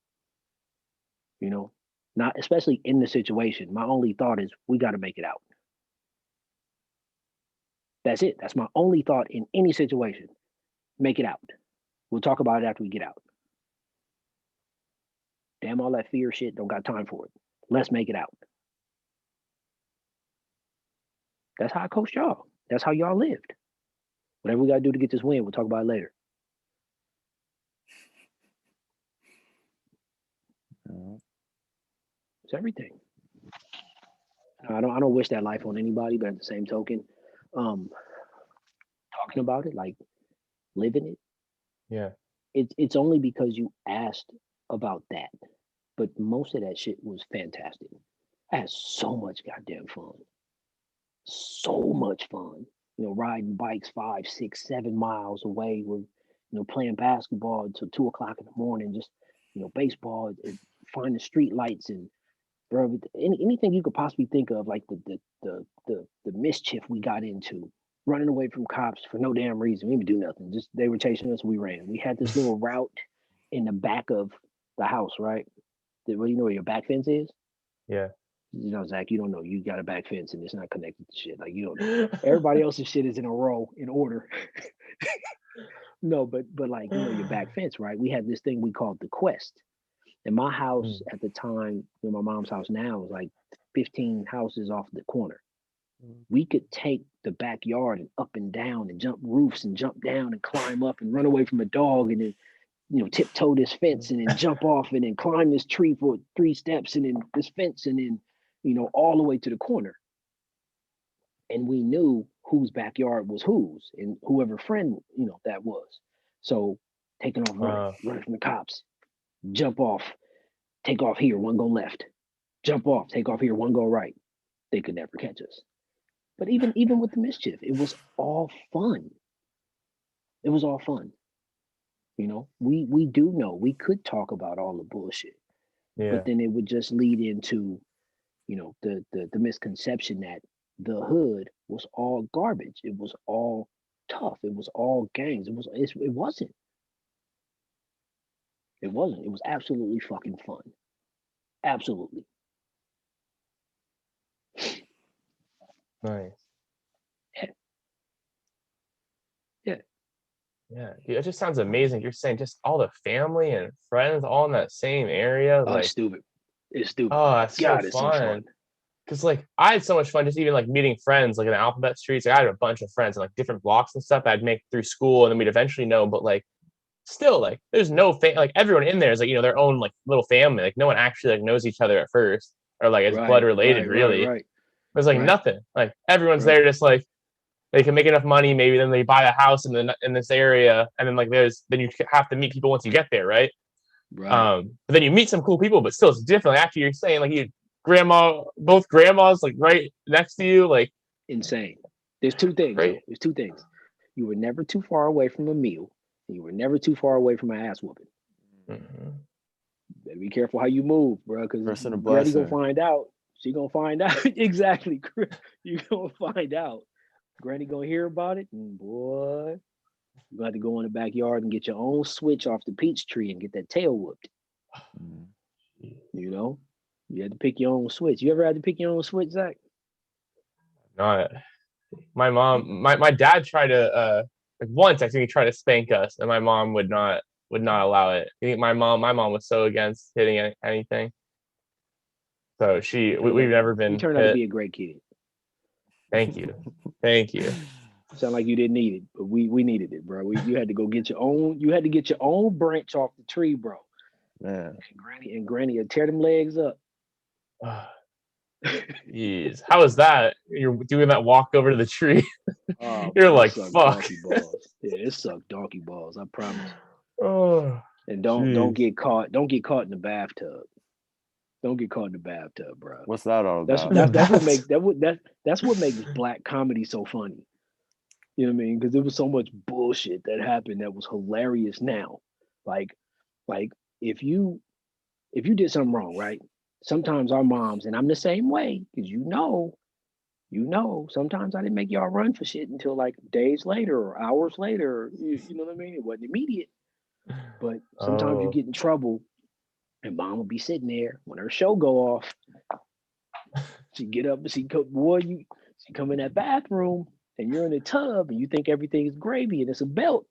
You know, not especially in the situation. My only thought is we got to make it out. That's it. That's my only thought in any situation. Make it out. We'll talk about it after we get out. Damn all that fear shit, don't got time for it. Let's make it out. That's how I coached y'all. That's how y'all lived. Whatever we got to do to get this win, we'll talk about it later. It's everything. I don't wish that life on anybody, but at the same token, talking about it, like living it. Yeah. It's only because you asked about that, but most of that shit was fantastic. I had so much goddamn fun. So much fun. You know, riding bikes 5, 6, 7 miles away. We're, playing basketball until 2:00 in the morning. Just, baseball, and finding street lights and bro, anything you could possibly think of, like the mischief we got into, running away from cops for no damn reason. We didn't do nothing. Just they were chasing us. We ran. We had this little route in the back of the house, right? Well, you know where your back fence is? Yeah. You know, Zach, you don't know. You got a back fence and it's not connected to shit. Like, you don't know. Everybody else's shit is in a row in order. No, but like, your back fence, right? We had this thing we called the Quest. And my house at the time, my mom's house now, was like 15 houses off the corner. We could take the backyard and up and down and jump roofs and jump down and climb up and run away from a dog and then, tiptoe this fence and then jump off and then climb this tree for 3 steps and then this fence and then, all the way to the corner. And we knew whose backyard was whose and whoever friend, that was. So taking off running from the cops, jump off, take off here, one go left, jump off, take off here, one go right. They could never catch us. But even with the mischief, it was all fun. It was all fun. We do know we could talk about all the bullshit, but then it would just lead into, the misconception that the hood was all garbage. It was all tough. It was all gangs. It wasn't. It wasn't. It was absolutely fucking fun. Absolutely. Nice. Yeah. Yeah. Dude, it just sounds amazing. You're saying just all the family and friends all in that same area. Oh, like, it's stupid. It's stupid. Oh, that's God, so it's fun. so fun. Cause like I had so much fun just even like meeting friends like in the Alphabet Streets. Like, I had a bunch of friends in like different blocks and stuff I'd make through school, and then we'd eventually know. But like still, like there's no like everyone in there is like their own like little family. Like no one actually like knows each other at first or like is blood related really. Right. There's like nothing. Like everyone's there just like they can make enough money, maybe then they buy a house in this area, and then like then you have to meet people once you get there, right? Right. But then you meet some cool people, but still it's different. Like, after you're saying like both grandmas like right next to you, like insane. There's 2 things. Right. There's 2 things. You were never too far away from a meal. And you were never too far away from an ass whooping. Mm-hmm. Better be careful how you move, bro, because Granny gonna find out. She gonna find out. Exactly. You gonna find out. Granny gonna hear about it, and boy, you got to go in the backyard and get your own switch off the peach tree and get that tail whooped. You had to pick your own switch. You ever had to pick your own switch, Zach? Not my mom. My dad tried to like once I think he tried to spank us, and my mom would not allow it. I think my mom was so against hitting anything. So we've never been. You turned out to be a great kid. Thank you. Thank you. Sound like you didn't need it, but we needed it, bro. You had to go get your own. You had to get your own branch off the tree, bro. Man. And Granny would tear them legs up. Jeez, how is that? You're doing that walk over to the tree. Oh, You're man, like, it sucked fuck. donkey balls. Yeah, it sucked donkey balls. I promise. Oh, And don't jeez. get caught. Don't get caught in the bathtub. Don't get caught in the bathtub, bro. What's that all about? That's what makes black comedy so funny. You know what I mean? Because there was so much bullshit that happened that was hilarious now. Like if you did something wrong, right? Sometimes our moms, and I'm the same way, because you know, sometimes I didn't make y'all run for shit until like days later or hours later. You know what I mean? It wasn't immediate. But sometimes you get in trouble, and mom would be sitting there when her show go off. She get up and she come in that bathroom, and you're in the tub, and you think everything is gravy, and it's a belt.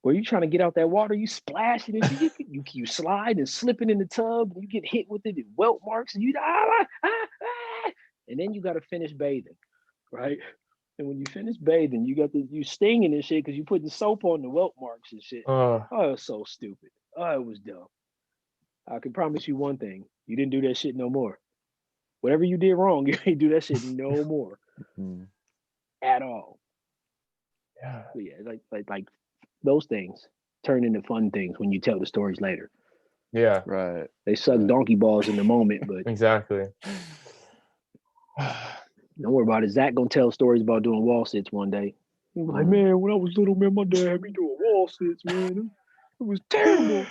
Where you trying to get out that water, you splash it, and you slide and slipping in the tub, and you get hit with it, and welt marks, and and then you got to finish bathing, right? And when you finish bathing, you stinging and shit because you putting soap on the welt marks and shit. Oh, it was so stupid. Oh, it was dumb. I can promise you one thing: you didn't do that shit no more. Whatever you did wrong, you ain't do that shit no more at all. Yeah, but yeah, like those things turn into fun things when you tell the stories later. Yeah, right. They suck donkey balls in the moment, but exactly. Don't worry about it. Zach gonna tell stories about doing wall sits one day. He was like, man, when I was little, man, my dad had me doing wall sits, man. It was terrible.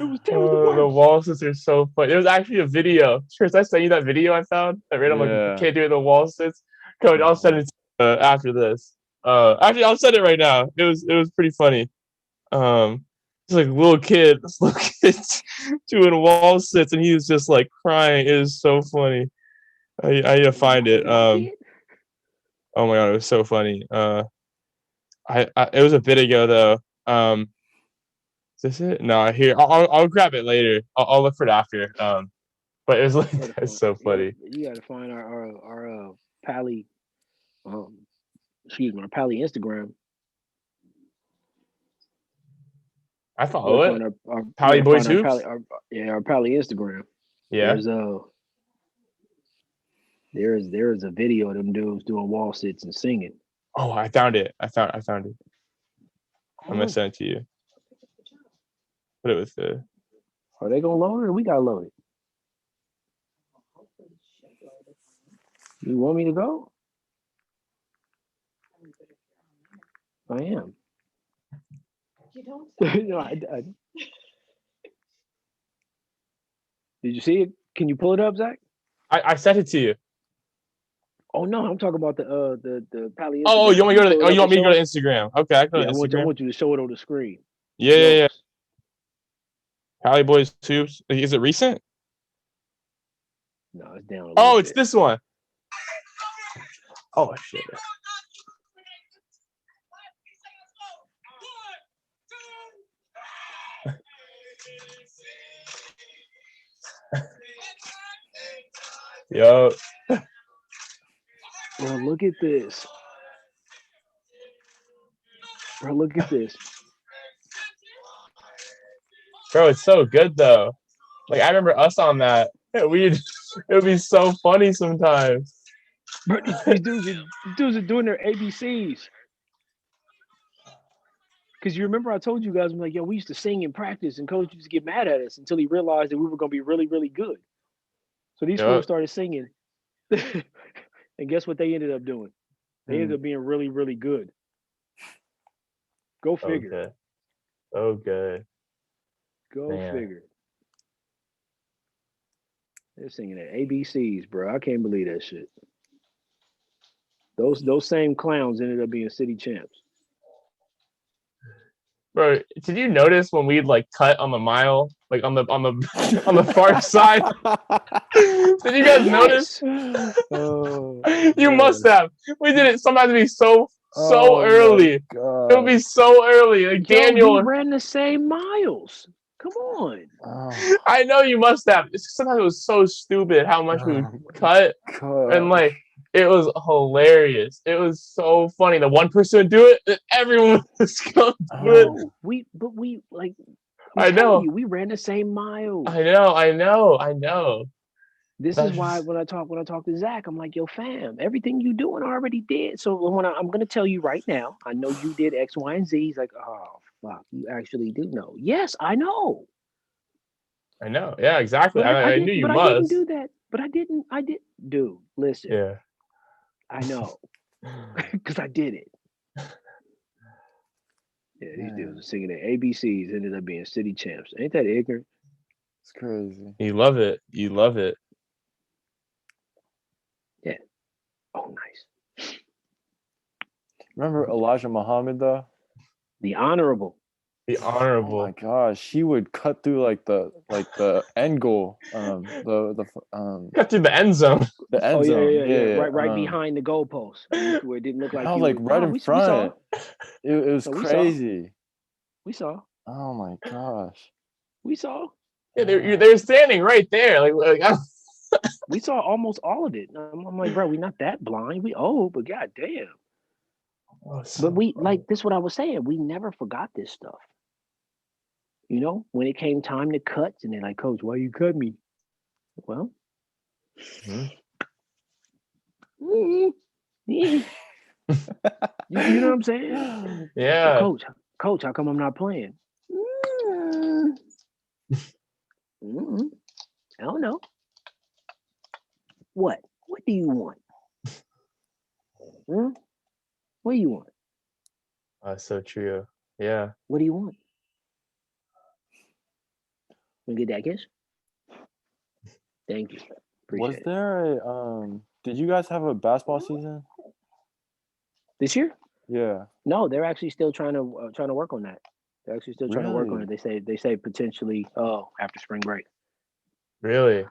It was terrible. The wall sits are so funny. There was actually a video. Chris, I sent you that video I found. That random like kid doing the wall sits. Coach, I'll send it after this. Actually, I'll send it right now. It was pretty funny. It's like this little kid doing wall sits, and he was just like crying. It is so funny. I need to find it. Oh my god, it was so funny. It was a bit ago though. Is this it? No, here I'll grab it later. I'll look for it after. But it was like it's so funny. You gotta find our Pally, our Pally Instagram. I follow it. Our Pally Boys Hoops. Our Pally Instagram. Yeah. There is a video of them dudes doing wall sits and singing. Oh, I found it. I found it. I'm gonna send it to you. Put it with the. Are they gonna load it or we gotta load it? You want me to go? I am. You don't. No, I Did you see it? Can you pull it up, Zach? I sent it to you. Oh no, I'm talking about the Pally. Oh, you want me to go to? You want me to go to Instagram? Okay, I I want you to show it on the screen. Yeah. Pally Boys Hoops. Is it recent? No, it's down. Oh, it's this one. Oh shit. Yo. Bro, look at this. Bro, it's so good though. Like I remember us on that. It would be so funny sometimes. Bro, these dudes are doing their ABCs. Because you remember I told you guys, I'm like, yo, we used to sing in practice and coach used to get mad at us until he realized that we were going to be really, really good. So these fools started singing. And guess what they ended up doing? They ended up being really, really good. Go figure. Okay. Go figure. They're singing at ABCs, bro. I can't believe that shit. Those same clowns ended up being city champs. Bro, did you notice when we'd like cut on the mile, like on the far side? Did you guys notice? You must have. We did it sometimes be so early. It would be so early. Like Daniel, we ran the same miles. Come on. I know you must have. Sometimes it was so stupid how much we would cut and like It was hilarious. It was so funny. The one person would do it, and everyone was going to do it. We like. I know. We ran the same mile. I know. This is why when I talk to Zach, I'm like, yo, fam, everything you doing I already did. So when I'm gonna tell you right now, I know you did X, Y, and Z. He's like, oh fuck, you actually do know. Yes, I know. I know. Yeah, exactly. I knew you must. I didn't do that. But I didn't. Dude, listen. Yeah. I know. Because I did it. Yeah, these dudes are singing their ABCs, ended up being city champs. Ain't that ignorant? It's crazy. You love it. Yeah. Oh, nice. Remember Elijah Muhammad though? The honorable. Oh my gosh, he would cut through like the end goal, cut through the end zone. The end zone, yeah. Right behind the goalpost, where it didn't look like. Oh, like right in front. It was crazy. We saw. Oh my gosh. We saw. Yeah, they're standing right there. Like we saw almost all of it. I'm like, bro, we're not that blind. But goddamn. But this is what I was saying. We never forgot this stuff. You know, when it came time to cuts, and they're like, Coach, why you cut me? Well, you know what I'm saying? Yeah. Coach, how come I'm not playing? I don't know. What do you want? What do you want? That's so true. Yeah. What do you want? Want to get that kiss? Thank you. Was there did you guys have a basketball season this year? Yeah. No, they're actually still trying to work on that. They're actually still trying to work on it. They say potentially after spring break. Really?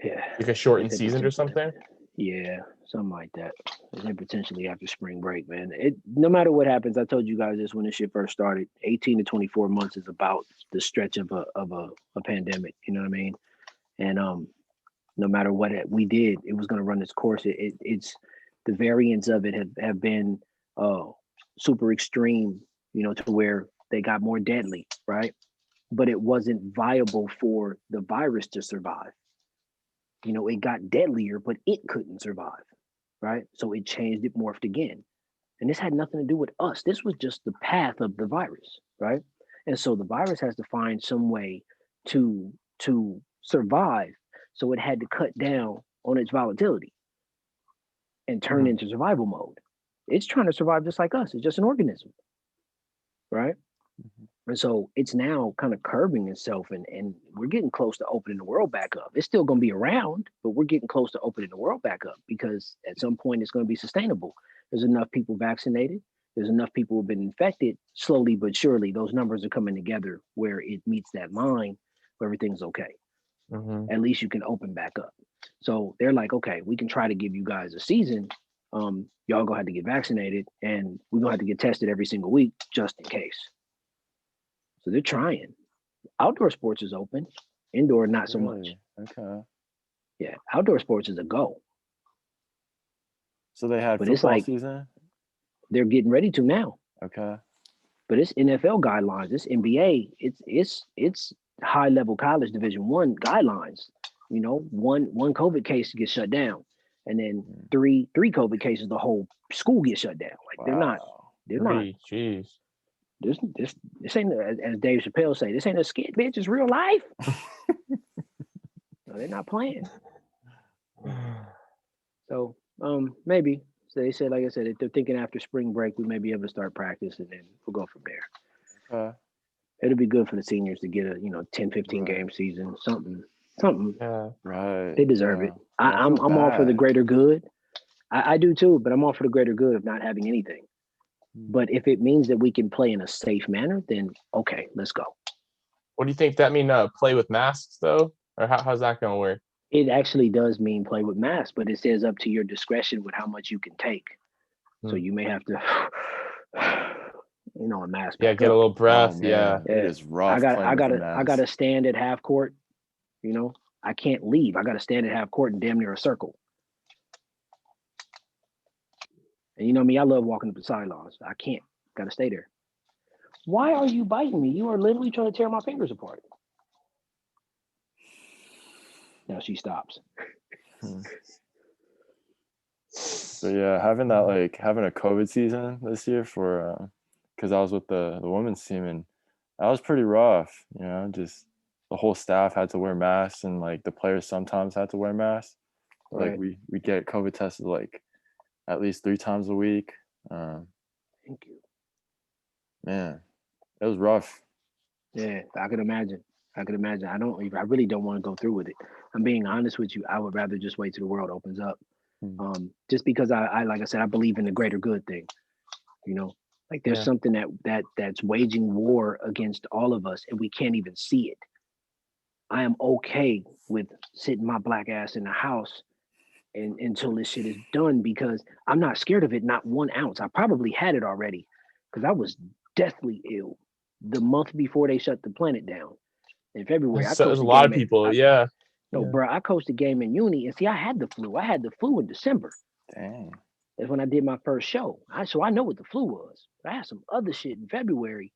Yeah. Like a shortened season or something? Yeah, something like that. And then potentially after spring break, man. No matter what happens, I told you guys this when this shit first started. 18 to 24 months is about the stretch of a pandemic. You know what I mean? And no matter what we did, it was going to run its course. It's the variants of it have been super extreme. You know, to where they got more deadly, right? But it wasn't viable for the virus to survive. You know, it got deadlier, but it couldn't survive, right? So it changed, it morphed again. And this had nothing to do with us. This was just the path of the virus, right? And so the virus has to find some way to survive. So it had to cut down on its volatility and turn into survival mode. It's trying to survive just like us. It's just an organism, right? And so it's now kind of curbing itself, and we're getting close to opening the world back up. It's still going to be around, but we're getting close to opening the world back up because at some point it's going to be sustainable. There's enough people vaccinated. There's enough people who've been infected. Slowly but surely, those numbers are coming together where it meets that line where everything's okay. At least you can open back up. So they're like, okay, we can try to give you guys a season. Y'all gonna have to get vaccinated, and we're gonna have to get tested every single week just in case. So they're trying. Outdoor sports is open. Indoor, not so much. Okay. Yeah, outdoor sports is a go. So they had football season? They're getting ready to now. Okay. But it's NFL guidelines. It's NBA. It's high level college Division I guidelines. You know, one COVID case gets shut down, and then three COVID cases, the whole school gets shut down. Like they're not. Jeez. This ain't, as Dave Chappelle say, this ain't a skit, bitch. It's real life. No, they're not playing. So maybe. So they said, like I said, if they're thinking after spring break, we may be able to start practice, and then we'll go from there. It'll be good for the seniors to get a 10, 15 game season, something. Yeah, right. They deserve it. I'm all for the greater good. I do too, but I'm all for the greater good of not having anything. But if it means that we can play in a safe manner, then okay, let's go. What do you think that mean? Play with masks though, or how's that going to work? It actually does mean play with masks, but it says up to your discretion with how much you can take. So you may have to, a mask. Yeah, get a little breath. Yeah, it is rough. I got to stand at half court. I can't leave. I got to stand at half court and damn near a circle. And you know me, I love walking up the sidelines. I can't. Got to stay there. Why are you biting me? You are literally trying to tear my fingers apart. Now she stops. So yeah, having a COVID season this year for because I was with the women's team, and that was pretty rough. You know, just the whole staff had to wear masks, and like the players sometimes had to wear masks. Right. Like we get COVID tested like at least 3 times a week. Thank you. Man, it was rough. Yeah, I could imagine. I really don't want to go through with it. I'm being honest with you. I would rather just wait till the world opens up. Just because I like I said, I believe in the greater good thing. You know, like there's something that's waging war against all of us, and we can't even see it. I am okay with sitting my black ass in the house and until this shit is done, because I'm not scared of it, not 1 ounce. I probably had it already because I was deathly ill the month before they shut the planet down in February. So there's a lot of people, bro, I coached a game in uni, and see, I had the flu. I had the flu in December. Dang. That's when I did my first show. So I know what the flu was. I had some other shit in February,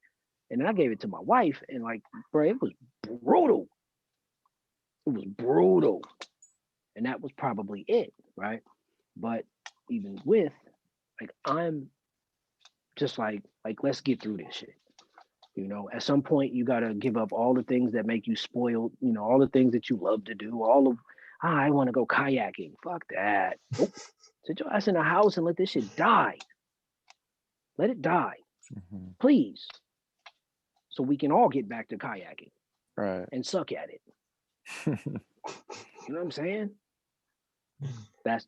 and then I gave it to my wife, and like, bro, it was brutal. It was brutal. And that was probably it, right? But even with, like, I'm just like, let's get through this shit. You know, at some point you gotta give up all the things that make you spoiled, you know, all the things that you love to do, I want to go kayaking. Fuck that. Nope. Sit your ass in a house and let this shit die. Let it die. Please. So we can all get back to kayaking. Right. And suck at it. You know what I'm saying? That's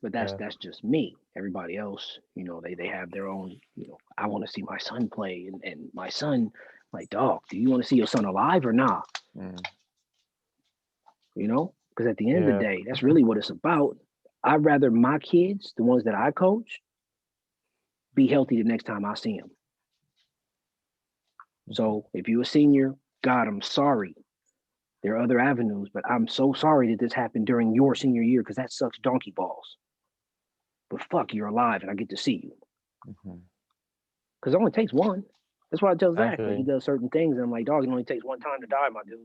just me. Everybody else, you know, they have their own, you know, I want to see my son play, and my son, like, dog, do you want to see your son alive or not? You know, because at the end of the day, that's really what it's about. I'd rather my kids, the ones that I coach, be healthy the next time I see them. So if you're a senior, God, I'm sorry. There are other avenues, but I'm so sorry that this happened during your senior year, because that sucks donkey balls. But fuck, you're alive and I get to see you. Because it only takes one. That's why I tell Zach that he does certain things, and I'm like, dog, it only takes one time to die, my dude.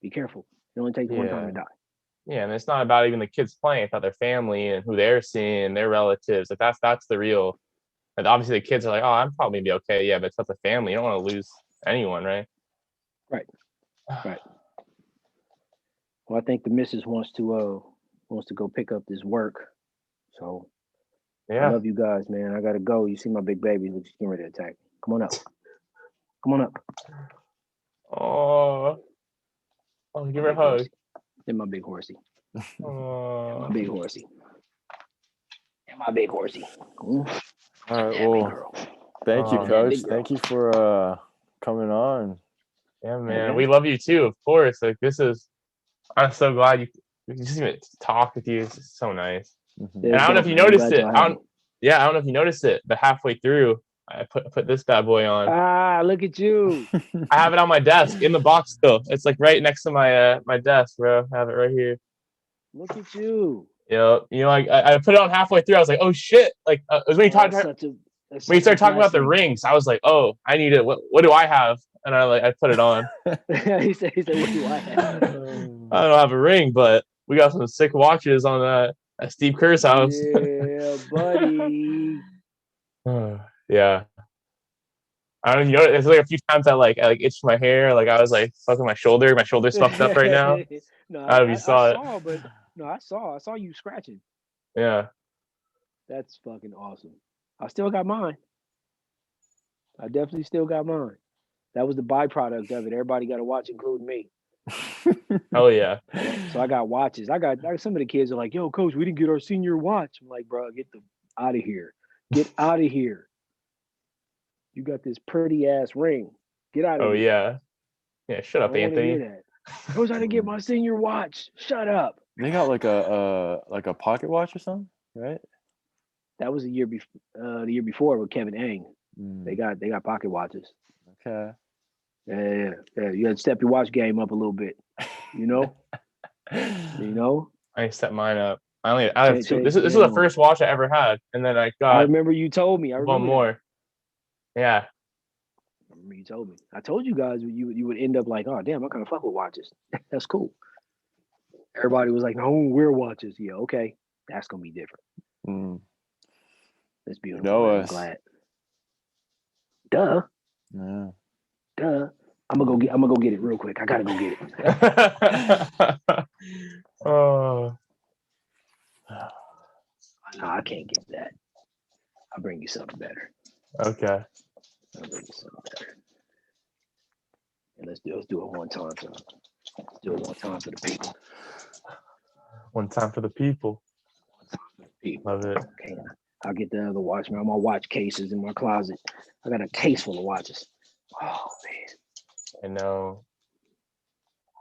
Be careful. It only takes one time to die. Yeah, and it's not about even the kids playing, it's about their family and who they're seeing, their relatives. Like that's the real. And obviously the kids are like, oh, I'm probably gonna be okay. Yeah, but it's about the family. You don't want to lose anyone, right? Right. Well, I think the missus wants to go pick up this work. So I love you guys, man. I gotta go. You see my big baby, looks getting ready to attack. Come on up. Oh, give her a hug. And my big horsey. Oh. My big horsey. All right, well, thank you, Coach. Thank you for coming on. Yeah, man. We love you too, of course. Like I'm so glad we just even talk with you. It's just so nice. And I don't know if you noticed it. I don't know if you noticed it, but halfway through, I put this bad boy on. Ah, look at you. I have it on my desk in the box still. It's like right next to my desk, bro. I have it right here. Look at you. Yeah, you know, like I put it on halfway through. I was like, oh shit! Like it was when you started talking about the rings. I was like, oh, I need it. What do I have? And I put it on. he said, what do I have? I don't have a ring, but we got some sick watches on at Steve Kerr's house. Yeah, buddy. Yeah. I don't know. You know, it's like a few times I itched my hair. Like I was like fucking my shoulder. My shoulder's fucked up right now. I saw you scratching. Yeah. That's fucking awesome. I still got mine. I definitely still got mine. That was the byproduct of it. Everybody got a watch, including me. Oh yeah. So I got watches. Some of the kids are like, "Yo, coach, we didn't get our senior watch." I'm like, "Bro, get out of here. Get out of here. You got this pretty ass ring. Get out of here." Oh yeah. Yeah. Shut up, Anthony. I was trying to get my senior watch. Shut up. They got like a pocket watch or something, right? That was the year before with Kevin Ang. They got pocket watches. Okay. Yeah. You had to step your watch game up a little bit. You know. I set mine up. I have two. This is the first watch I ever had, and then I got. I remember you told me. One more. Yeah. I remember you told me. I told you guys you would end up like, oh damn, I kind of fuck with watches. That's cool. Everybody was like, no, wear watches. Yeah, okay, that's gonna be different. That's beautiful. You know I'm glad. Duh. Yeah. Duh. I'm gonna go get it real quick. I gotta go get it. Oh. No, I can't get that. I'll bring you something better. Okay. I'll bring you something better. And let's do it one time. Let's do it one time for the people. One time for the people. Love it. Okay. I'll get the other watch. Man, my watch cases in my closet. I got a case full of watches. Oh man. I know.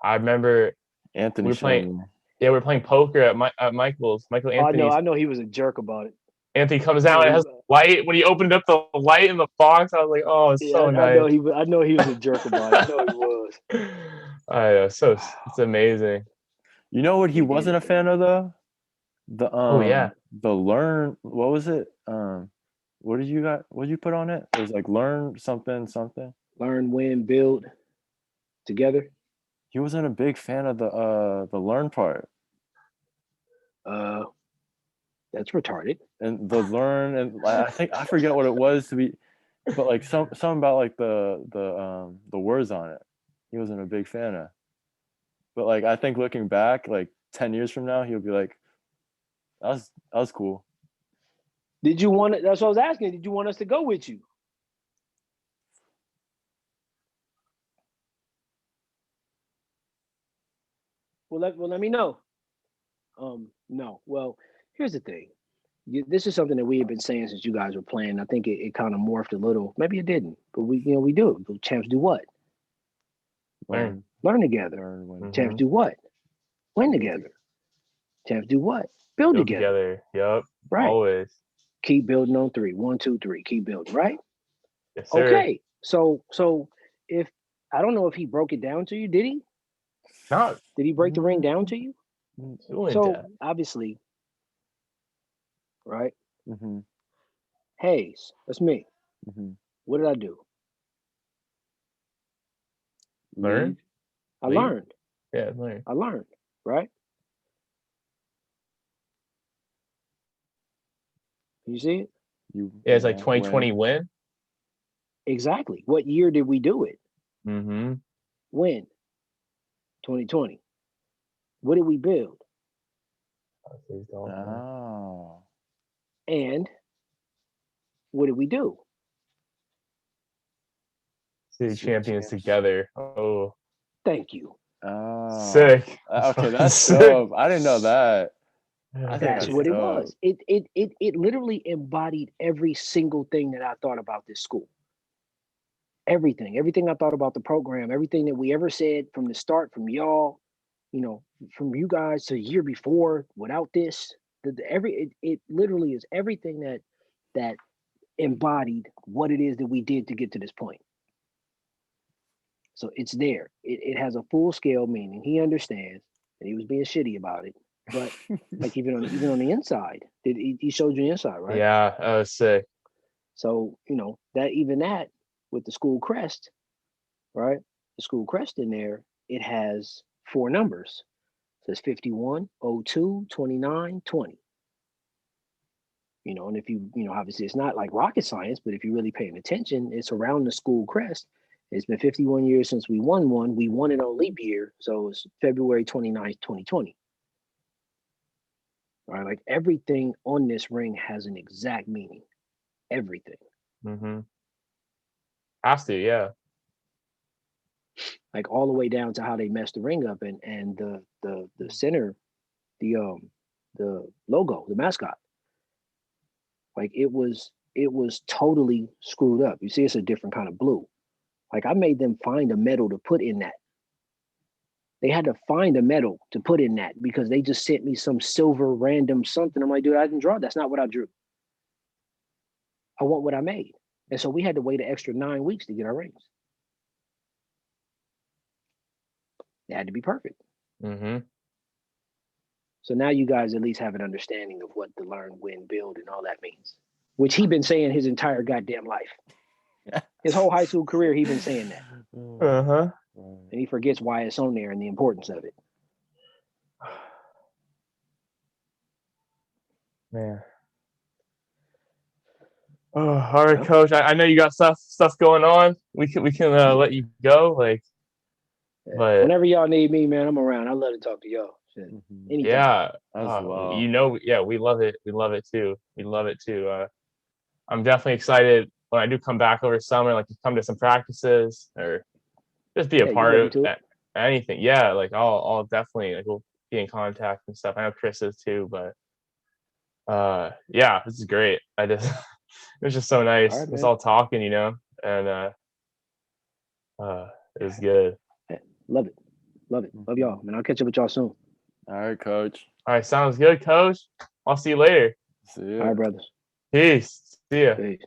I remember Anthony. We were playing poker at Michael's. Michael Anthony's. I know he was a jerk about it. Anthony comes out and it has light. When he opened up the light in the box, I was like, "Oh, it's so nice." I know he was a jerk about it. I know he was. I know. So it's amazing. You know what he wasn't a fan of though? The learn. What was it? What did you put on it? It was like learn something. Learn, win, build together. He wasn't a big fan of the learn part. That's retarded. And the learn, and I forget what it was to be, but like something about like the words on it. He wasn't a big fan of. But like I think looking back, like 10 years from now, he'll be like, that was cool. Did you want it? That's what I was asking. Did you want us to go with you? Well, let me know. No. Well, here's the thing. This is something that we have been saying since you guys were playing. I think it kind of morphed a little. Maybe it didn't, but we do. The champs do what? Learn together. Champs do what? Win together. Champs do what? Build together. Yep. Right. Always. Keep building on 3. 1, 2, 3. Keep building. Right. Yes, sir. Okay. So if I don't know if he broke it down to you, did he? No. Did he break the ring down to you? So obviously, right? Mm-hmm. Hayes, that's me. Mm-hmm. What did I do? Learn. I learned. Yeah, learn. I learned, right? You see it? Yeah, it's like 2020 win. Exactly. What year did we do it? Mm-hmm. When? 2020. What did we build? Oh. And what did we do? City champions together. Oh. Thank you. Oh. Sick. Okay, that's dope. I didn't know that. That's what it was. It literally embodied every single thing that I thought about this school. Everything I thought about the program, everything that we ever said from the start, from y'all, from you guys to the year before, without this, it literally is everything that embodied what it is that we did to get to this point. So it's there. It has a full scale meaning. He understands, and he was being shitty about it. But like even on the inside, he showed you the inside, right? Yeah, I was sick. So that with the school crest, right? The school crest in there, it has 4 numbers. It says 51, 02, 29, 20. And if you obviously it's not like rocket science, but if you're really paying attention, it's around the school crest. It's been 51 years since we won one. We won it on leap year, so it's February 29th, 2020. All right, like everything on this ring has an exact meaning. Everything. Mm-hmm. Has to, yeah. Like all the way down to how they messed the ring up and the center, the logo, the mascot. Like it was totally screwed up. You see, it's a different kind of blue. Like I made them find a metal to put in that. They had to find a metal to put in that because they just sent me some silver random something. I'm like, dude, I didn't draw. That's not what I drew. I want what I made. And so we had to wait an extra 9 weeks to get our rings. It had to be perfect. Mm-hmm. So now you guys at least have an understanding of what the learn, win, build, and all that means, which he been saying his entire goddamn life. His whole high school career, he been saying that. Uh-huh. And he forgets why it's on there and the importance of it. Man. Oh, all right, Coach. I know you got stuff going on. We can let you go. Like, but whenever y'all need me, man, I'm around. I love to talk to y'all. Anytime. Yeah, well. you know, yeah, we love it. We love it too. We love it too. I'm definitely excited when I do come back over summer, like to come to some practices or just be a part of anything. Yeah, like I'll definitely, like, we'll be in contact and stuff. I know Chris is too, but yeah, this is great. It was just so nice. Right, It's all talking, you know, and it was good. Love it. Love y'all, man. I'll catch up with y'all soon. All right, Coach. All right, sounds good, Coach. I'll see you later. See you. All right, brothers. Peace. See ya. Peace.